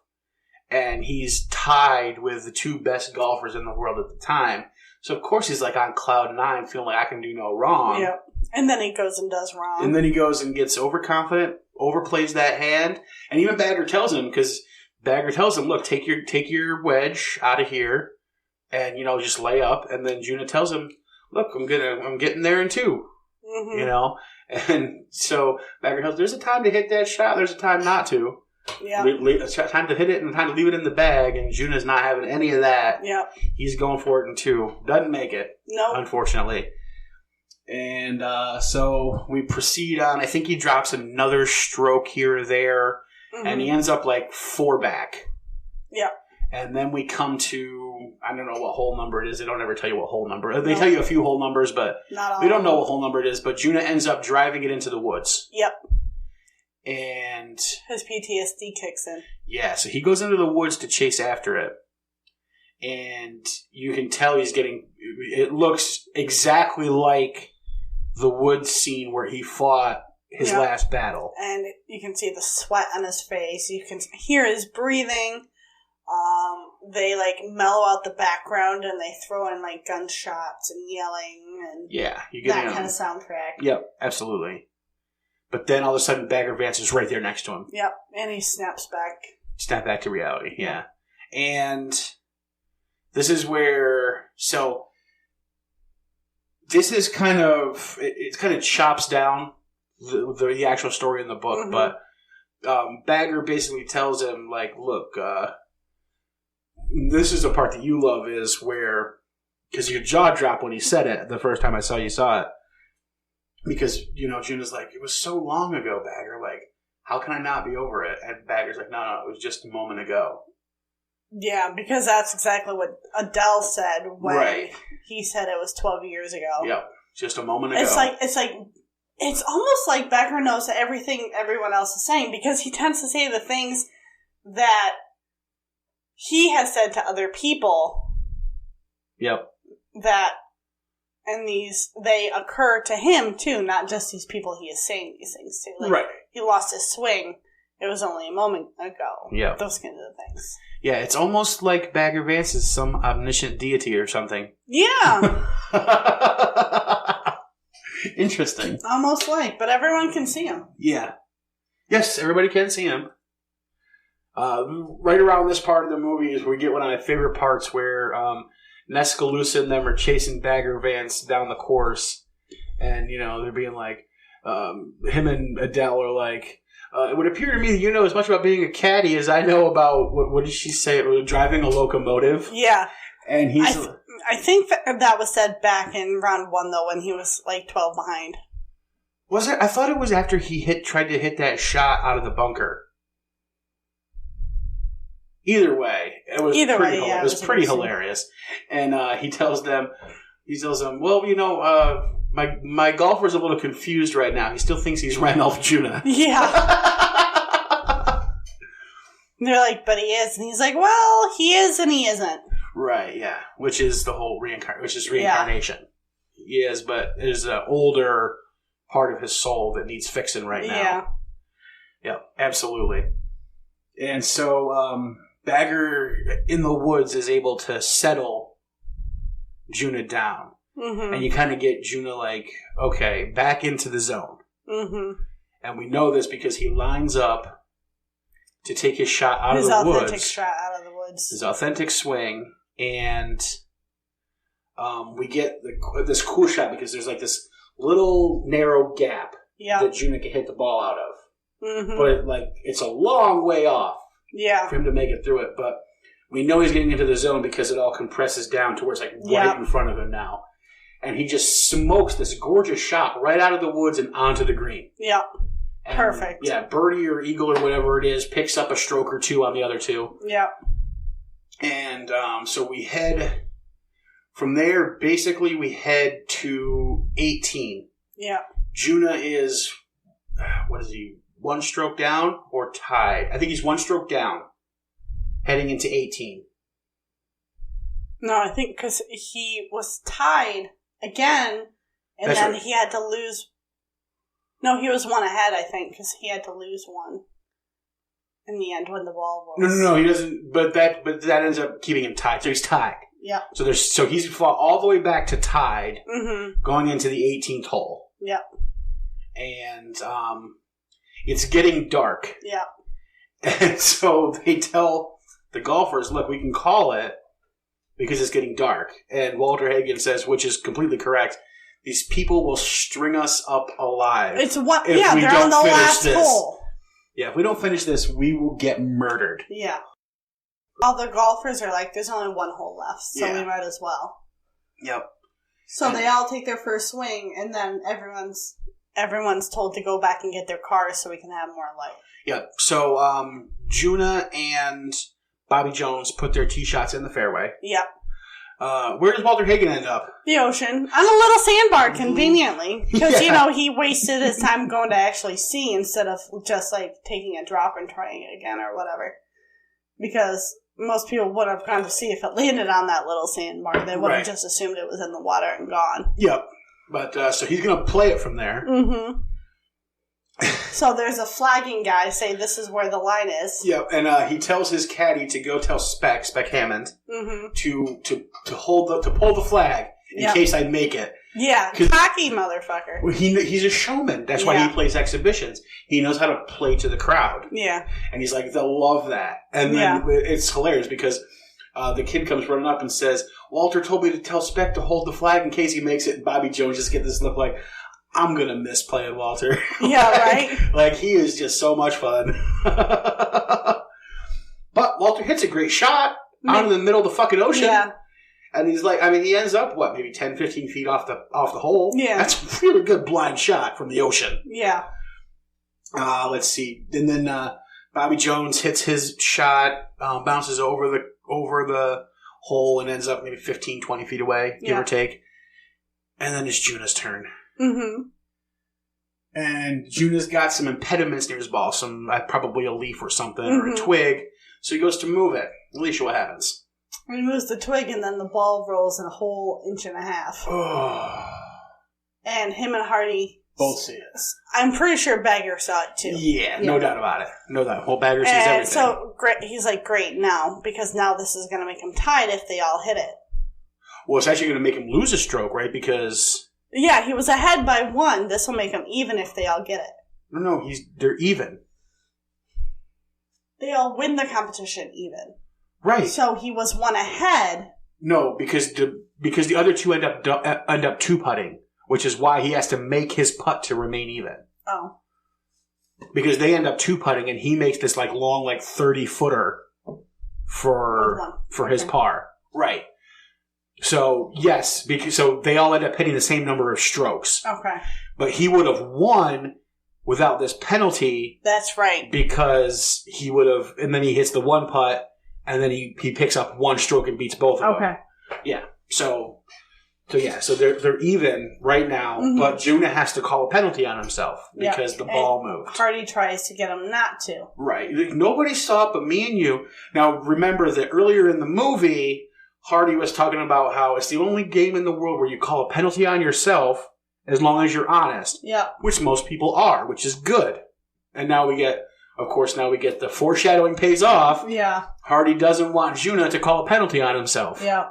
And he's tied with the two best golfers in the world at the time. So, of course, he's like on cloud 9, feeling like I can do no wrong. Yep. And then he goes and does wrong. And then he goes and gets overconfident, overplays that hand. And even Bagger tells him, look, take your wedge out of here and, just lay up. And then Juna tells him, look, I'm getting there in 2. Mm-hmm. And so Bagger tells him, there's a time to hit that shot. There's a time not to. Yeah. It's time to hit it and a time to leave it in the bag. And Juna's not having any of that. Yep. He's going for it in 2. Doesn't make it. No. Unfortunately. And so we proceed on. I think he drops another stroke here or there. Mm-hmm. And he ends up like 4 back. Yeah. And then we come to, I don't know what hole number it is. They don't ever tell you what hole number. They tell you a few hole numbers, but we don't know what hole number it is. But Juna ends up driving it into the woods. Yep. And his PTSD kicks in. Yeah, so he goes into the woods to chase after it. And you can tell it looks exactly like the woods scene where he fought his last battle. And you can see the sweat on his face. You can hear his breathing. They mellow out the background and they throw in gunshots and yelling and you get that kind of soundtrack. Yep, absolutely. But then all of a sudden Bagger Vance is right there next to him. Yep, and he snaps back. Snap back to reality, yeah. And this is where this is it kind of chops down the actual story in the book, but Bagger basically tells him, look, this is the part that you love is where, because your jaw dropped when he said it the first time you saw it. Because, Juna's like, it was so long ago, Bagger. How can I not be over it? And Bagger's like, no, it was just a moment ago. Yeah, because that's exactly what Adele said when he said it was 12 years ago. Yep, just a moment ago. It's almost like Bagger knows everything everyone else is saying because he tends to say the things that he has said to other people. Yep. And they occur to him, too, not just these people he is saying these things to. Right. He lost his swing. It was only a moment ago. Yeah. Those kinds of things. Yeah, it's almost like Bagger Vance is some omniscient deity or something. Yeah. Interesting. Almost but everyone can see him. Yeah. Yes, everybody can see him. Right around this part of the movie is where we get one of my favorite parts where Nescalusa and them are chasing Bagger Vance down the course. And, they're being like, him and Adele are like, it would appear to me that you know as much about being a caddy as I know about, what did she say, driving a locomotive? Yeah. And he's... I think that was said back in round 1, though, when he was 12 behind. Was it? I thought it was after he tried to hit that shot out of the bunker. Either way, it was pretty hilarious. And he tells them, well, my golfer's a little confused right now. He still thinks he's Randolph Juna. Yeah. They're like, but he is. And he's like, well, he is and he isn't. Right, yeah. Which is the whole reincarnation. Yeah. He is, but there's an older part of his soul that needs fixing right now. Yeah. Yeah, absolutely. And so, Bagger in the woods is able to settle Juna down. Mm-hmm. And you kind of get Juna okay, back into the zone. Mm-hmm. And we know this because he lines up to take his shot out of the woods. His authentic shot out of the woods. His authentic swing. And we get this cool shot because there's this little narrow gap that Juna can hit the ball out of. Mm-hmm. But it's a long way off. Yeah. For him to make it through it, but we know he's getting into the zone because it all compresses down to where it's right in front of him now. And he just smokes this gorgeous shot right out of the woods and onto the green. Yep. And, perfect. Yeah, birdie or eagle or whatever it is picks up a stroke or two on the other two. Yep. And so we head from there. Basically, we head to 18. Yeah. Juna is, what is he? 1 stroke down or tied? I think he's 1 stroke down, heading into 18. No, I think because he was tied again, and That's then right. he had to lose. No, he was one ahead, I think, because he had to lose one in the end when the ball rolls. No, he doesn't. But that ends up keeping him tied. So he's tied. Yep. So he's fought all the way back to tied, Mm-hmm. going into the 18th hole. Yep. And it's getting dark. Yep. And so they tell the golfers, look, we can call it because it's getting dark. And Walter Hagen says, which is completely correct, these people will string us up alive. It's what? if Yeah, we they're don't on the finish last this. hole. Yeah, if we don't finish this, we will get murdered. Yeah. All the golfers are like, there's only one hole left, so Yeah. we might as well. Yep. So they all take their first swing, and then everyone's told to go back and get their cars so we can have more light. Yep. So Juna and Bobby Jones put their tee shots in the fairway. Yep. Where does Walter Hagen end up? The ocean. On a little sandbar, conveniently. Because, Yeah. he wasted his time going to actually see instead of just, taking a drop and trying it again or whatever. Because most people would have gone to see if it landed on that little sandbar. They would have Right. just assumed it was in the water and gone. Yep. But so he's going to play it from there. Mm-hmm. So there's a flagging guy saying this is where the line is. Yep. And he tells his caddy to go tell Spec Hammond, Mm-hmm. to pull the flag in Yep. case I make it. Yeah, 'Cause- cocky motherfucker. Well, he's a showman. That's why Yeah. he plays exhibitions. He knows how to play to the crowd. Yeah. And he's like, they'll love that. And then it's hilarious because the kid comes running up and says, Walter told me to tell Spec to hold the flag in case he makes it. And Bobby Jones just get this look like, I'm going to miss playing Walter. Yeah, right? Like, he is just so much fun. But Walter hits a great shot out in the middle of the fucking ocean. Yeah. And he's like, he ends up, maybe 10, 15 feet off the hole? Yeah. That's a really good blind shot from the ocean. Yeah. Let's see. And then Bobby Jones hits his shot, bounces over the hole and ends up maybe 15, 20 feet away, give or take. And then it's Juna's turn. Mm-hmm. And Juna's got some impediments near his ball, probably a leaf or something, or a twig. So he goes to move it. Alicia, what happens? He moves the twig and then the ball rolls in a whole inch and a half. And him and Hardy Both see it. I'm pretty sure Bagger saw it too. Yeah, no doubt about it. No doubt. Well, Bagger sees And everything. so he's like, great, now, because now this is going to make him tied if they all hit it. Well, it's actually going to make him lose a stroke, right? Because... Yeah, he was ahead by one. This will make him even if they all get it. No, they're even. They all win the competition even. Right. So he was one ahead. No, because the other two end up two-putting, which is why he has to make his putt to remain even. Oh. Because they end up two-putting, and he makes this long 30-footer for his par. Right. So, yes, so they all end up hitting the same number of strokes. Okay. But he would have won without this penalty. That's right. Because he would have, and then he hits the one putt, and then he picks up one stroke and beats both of them. Okay. Yeah. So they're even right now, but Juna has to call a penalty on himself because the ball moved. Hardy tries to get him not to. Right. Nobody saw it but me and you. Now, remember that earlier in the movie, Hardy was talking about how it's the only game in the world where you call a penalty on yourself as long as you're honest. Yeah. Which most people are, which is good. And now we get the foreshadowing pays off. Yeah. Hardy doesn't want Juna to call a penalty on himself. Yeah.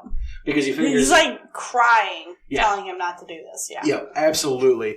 Because he figures... He's crying, telling him not to do this. Yeah. Yeah, absolutely.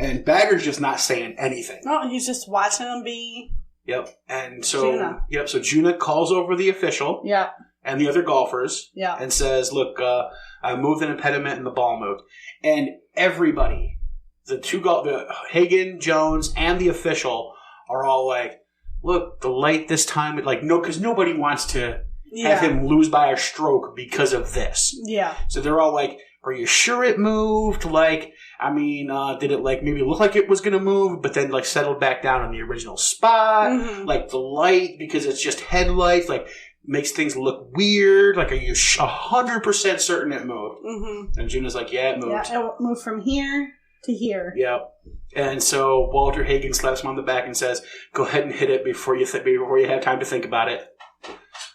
And Bagger's just not saying anything. No, he's just watching him be... Yep. And so... Juna. Yep, so Juna calls over the official. Yeah. And the other golfers. Yeah. And says, look, I moved an impediment and the ball moved. And everybody, the Hagen, Jones, and the official are all like, look, the light this time, because nobody wants to have him lose by a stroke because of this. Yeah. So they're all like, are you sure it moved? Did it maybe look like it was going to move, but then settled back down in the original spot? Mm-hmm. The light, because it's just headlights, makes things look weird. Are you 100% certain it moved? Mm-hmm. And Juna's like, yeah, it moved. Yeah, it moved from here to here. Yep. And so Walter Hagen slaps him on the back and says, go ahead and hit it before you have time to think about it.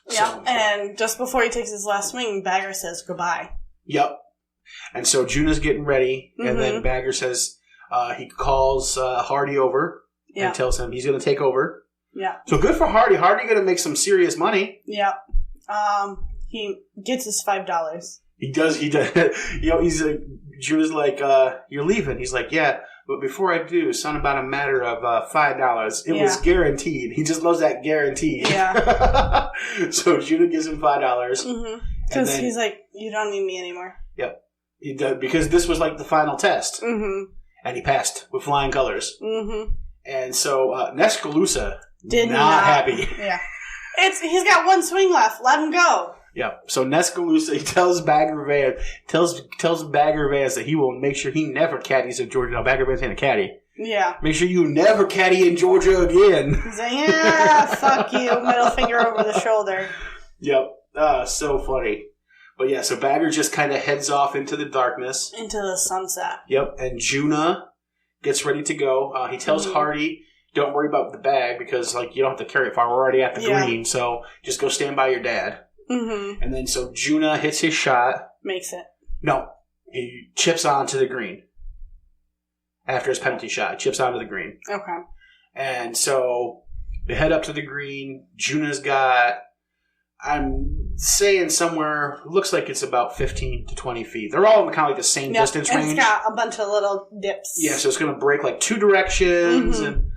Yeah, So, and just before he takes his last swing, Bagger says goodbye. Yep. And so Juna's getting ready, and Mm-hmm. then Bagger says he calls Hardy over and tells him he's going to take over. Yeah. So good for Hardy. Hardy going to make some serious money. Yeah. He gets his $5. He does. He's Juna's like, you're leaving. He's like, yeah, but before I do, it's not about a matter of $5. It was guaranteed. He just loves that guaranteed. Yeah. So Juna gives him $5. Mm-hmm. Because he's like, you don't need me anymore. Yep. He does, because this was like the final test. Mm-hmm. And he passed with flying colors. Mm-hmm. And so Nescalusa did not happy. Yeah. He's got one swing left. Let him go. Yeah. So Nescalusa, he tells Bagger Vance that he will make sure he never caddies in Georgia. Now Bagger Vance ain't a caddy. Yeah. Make sure you never caddy in Georgia again. He's like, yeah, fuck you. Middle finger over the shoulder. Yep. So funny. But yeah, so Bagger just kind of heads off into the darkness. Into the sunset. Yep. And Juna gets ready to go. He tells Hardy, don't worry about the bag because you don't have to carry it far. We're already at the green, so just go stand by your dad. Mm-hmm. And then so Juna hits his shot. Makes it. No. He chips onto the green. After his penalty shot, he chips onto the green. Okay. And so they head up to the green. Juna's got, I'm saying somewhere, looks like it's about 15 to 20 feet. They're all in kind of like the same distance range. It's got a bunch of little dips. Yeah, so it's going to break like two directions. And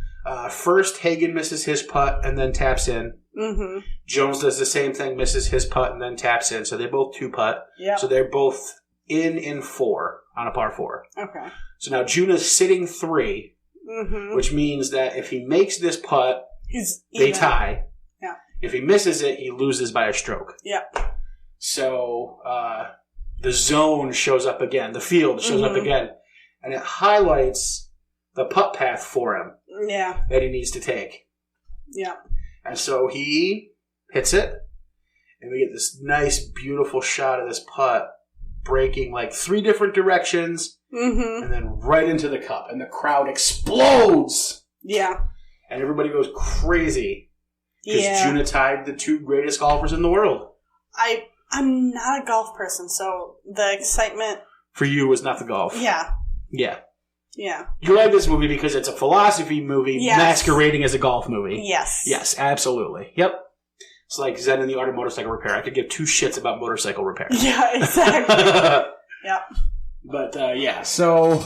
first, Hagen misses his putt and then taps in. Mm-hmm. Jones does the same thing, misses his putt and then taps in. So they both two putt. Yep. So they're both in 4 on a par 4. Okay. So now Juna's sitting 3, which means that if he makes this putt, they tie. Yeah. If he misses it, he loses by a stroke. Yep. So the zone shows up again. The field shows up again. And it highlights the putt path for him that he needs to take. Yeah. And so he hits it, and we get this nice, beautiful shot of this putt breaking like 3 different directions, and then right into the cup. And the crowd explodes. Yeah. And everybody goes crazy. Because Juna tied the 2 greatest golfers in the world. I'm not a golf person, so the excitement... For you was not the golf. Yeah. Yeah. Yeah. You like this movie because it's a philosophy movie masquerading as a golf movie. Yes. Yes, absolutely. Yep. It's like Zen in the Art of Motorcycle Repair. I could give 2 shits about motorcycle repair. Yeah, exactly. Yep. But, so...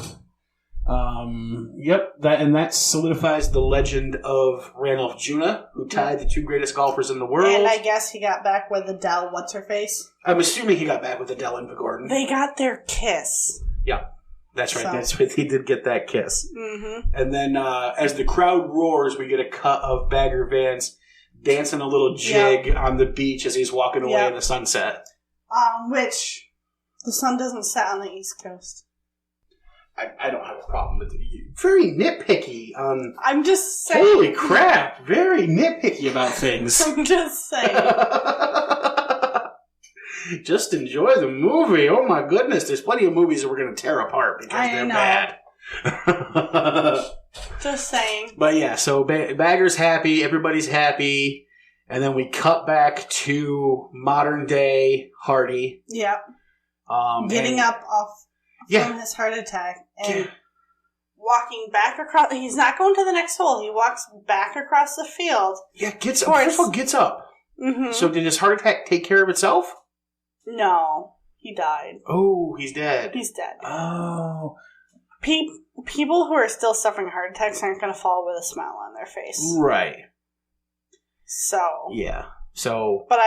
that solidifies the legend of Ranulph Juna, who tied the 2 greatest golfers in the world. And I guess he got back with Adele, what's-her-face? I'm assuming he got back with Adele and Gordon. They got their kiss. Yeah, that's right. So. That's right. He did get that kiss. Mm-hmm. And then as the crowd roars, we get a cut of Bagger Vance dancing a little jig on the beach as he's walking away in the sunset. Which the sun doesn't set on the East Coast. I don't have a problem with it. Very nitpicky on... I'm just saying. Holy crap. Very nitpicky about things. I'm just saying. Just enjoy the movie. Oh my goodness. There's plenty of movies that we're going to tear apart because they're bad. Just saying. But yeah, so Bagger's happy. Everybody's happy. And then we cut back to modern day Hardy. Yep. Getting up off... from his heart attack and walking back across. He's not going to the next hole. He walks back across the field. Yeah, gets up. First of all, gets up. Mm-hmm. So did his heart attack take care of itself? No, he died. Oh, he's dead. He's dead. Oh. People who are still suffering heart attacks aren't going to fall with a smile on their face. Right. So. Yeah. So. But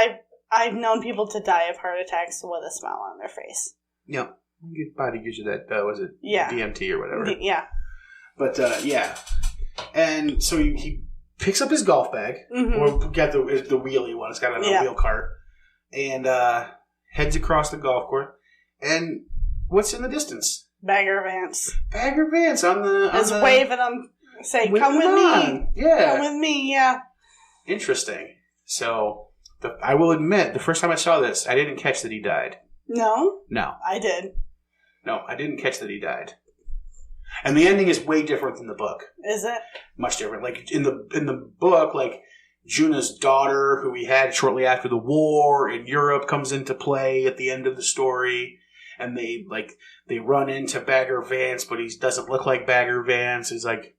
I've known people to die of heart attacks with a smile on their face. Yeah. Your body gives you that, was it DMT or whatever? Yeah. But, yeah. And so he picks up his golf bag, or got the wheelie one, it's got a wheel cart, and heads across the golf course. And what's in the distance? Bagger Vance. Bagger Vance on the... Is waving him, saying, come with me. Yeah. Come with me, yeah. Interesting. So, I will admit, the first time I saw this, I didn't catch that he died. No? No. I did. No, I didn't catch that he died. And the ending is way different than the book. Is it? Much different. Like in the book, like Juna's daughter, who he had shortly after the war in Europe, comes into play at the end of the story. And they run into Bagger Vance, but he doesn't look like Bagger Vance. He's like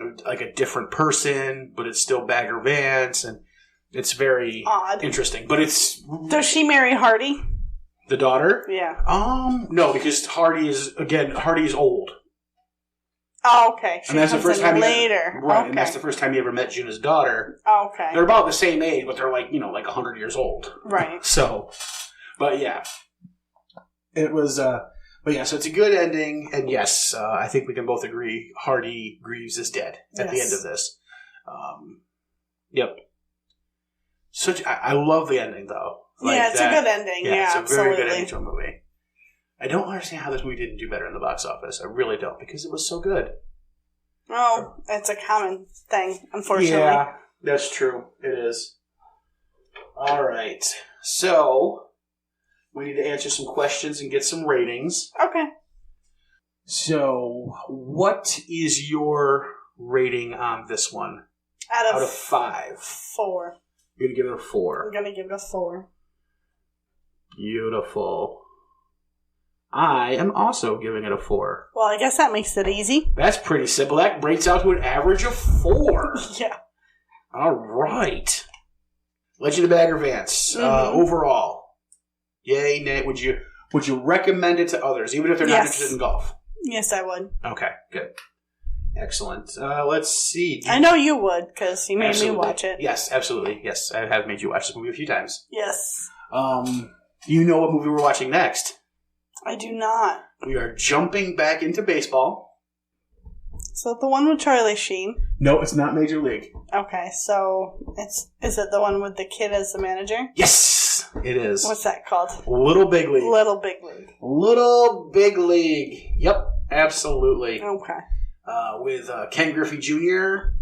a different person, but it's still Bagger Vance. And it's very odd. Interesting. But it's... Does she marry Hardy? The daughter? Yeah. No, because Hardy is old. Oh, okay. And that's the first time later. Right, okay. And that's the first time he ever met Juna's daughter. Oh, okay. They're about the same age, but they're like 100 years old. Right. So, but yeah. It was, so it's a good ending, and yes, I think we can both agree Hardy Greaves is dead at the end of this. Yep. I love the ending, though. It's a good ending. Yeah, it's a absolutely. very good ending to a movie. I don't understand how this movie didn't do better in the box office. I really don't, because it was so good. Oh, it's a common thing, unfortunately. Yeah, that's true. It is. All right. So, we need to answer some questions and get some ratings. Okay. So, what is your rating on this one? Out of 5. 4. You're going to give it a 4. I'm going to give it a 4. Beautiful. I am also giving it a 4. Well, I guess that makes it easy. That's pretty simple. That breaks out to an average of 4. Yeah. All right. Legend of Bagger Vance. Overall, yay, nay. Would you recommend it to others, even if they're not interested in golf? Yes, I would. Okay, good. Excellent. Let's see. I know you would, because you made me watch it. Yes, absolutely. Yes, I have made you watch this movie a few times. Yes. You know what movie we're watching next? I do not. We are jumping back into baseball. So the one with Charlie Sheen? No, it's not Major League. Okay, so is it the one with the kid as the manager? Yes, it is. What's that called? Little Big League. Little Big League. Little Big League. Yep, absolutely. Okay. With Ken Griffey Jr.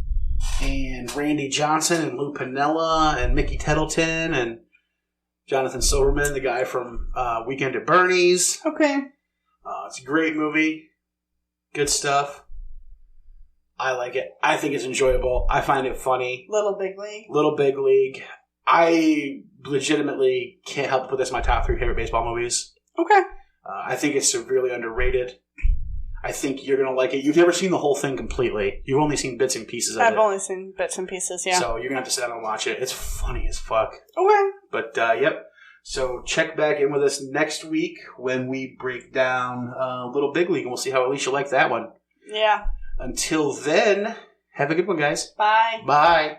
and Randy Johnson and Lou Piniella and Mickey Tettleton and Jonathan Silverman, the guy from Weekend at Bernie's. Okay. It's a great movie. Good stuff. I like it. I think it's enjoyable. I find it funny. Little Big League. Little Big League. I legitimately can't help but put this in my top 3 favorite baseball movies. Okay. I think it's severely underrated. I think you're going to like it. You've never seen the whole thing completely. You've only seen bits and pieces of it. I've only seen bits and pieces, yeah. So you're going to have to sit down and watch it. It's funny as fuck. Okay. But, yep. So check back in with us next week when we break down Little Big League, and we'll see how Alicia liked that one. Yeah. Until then, have a good one, guys. Bye. Bye.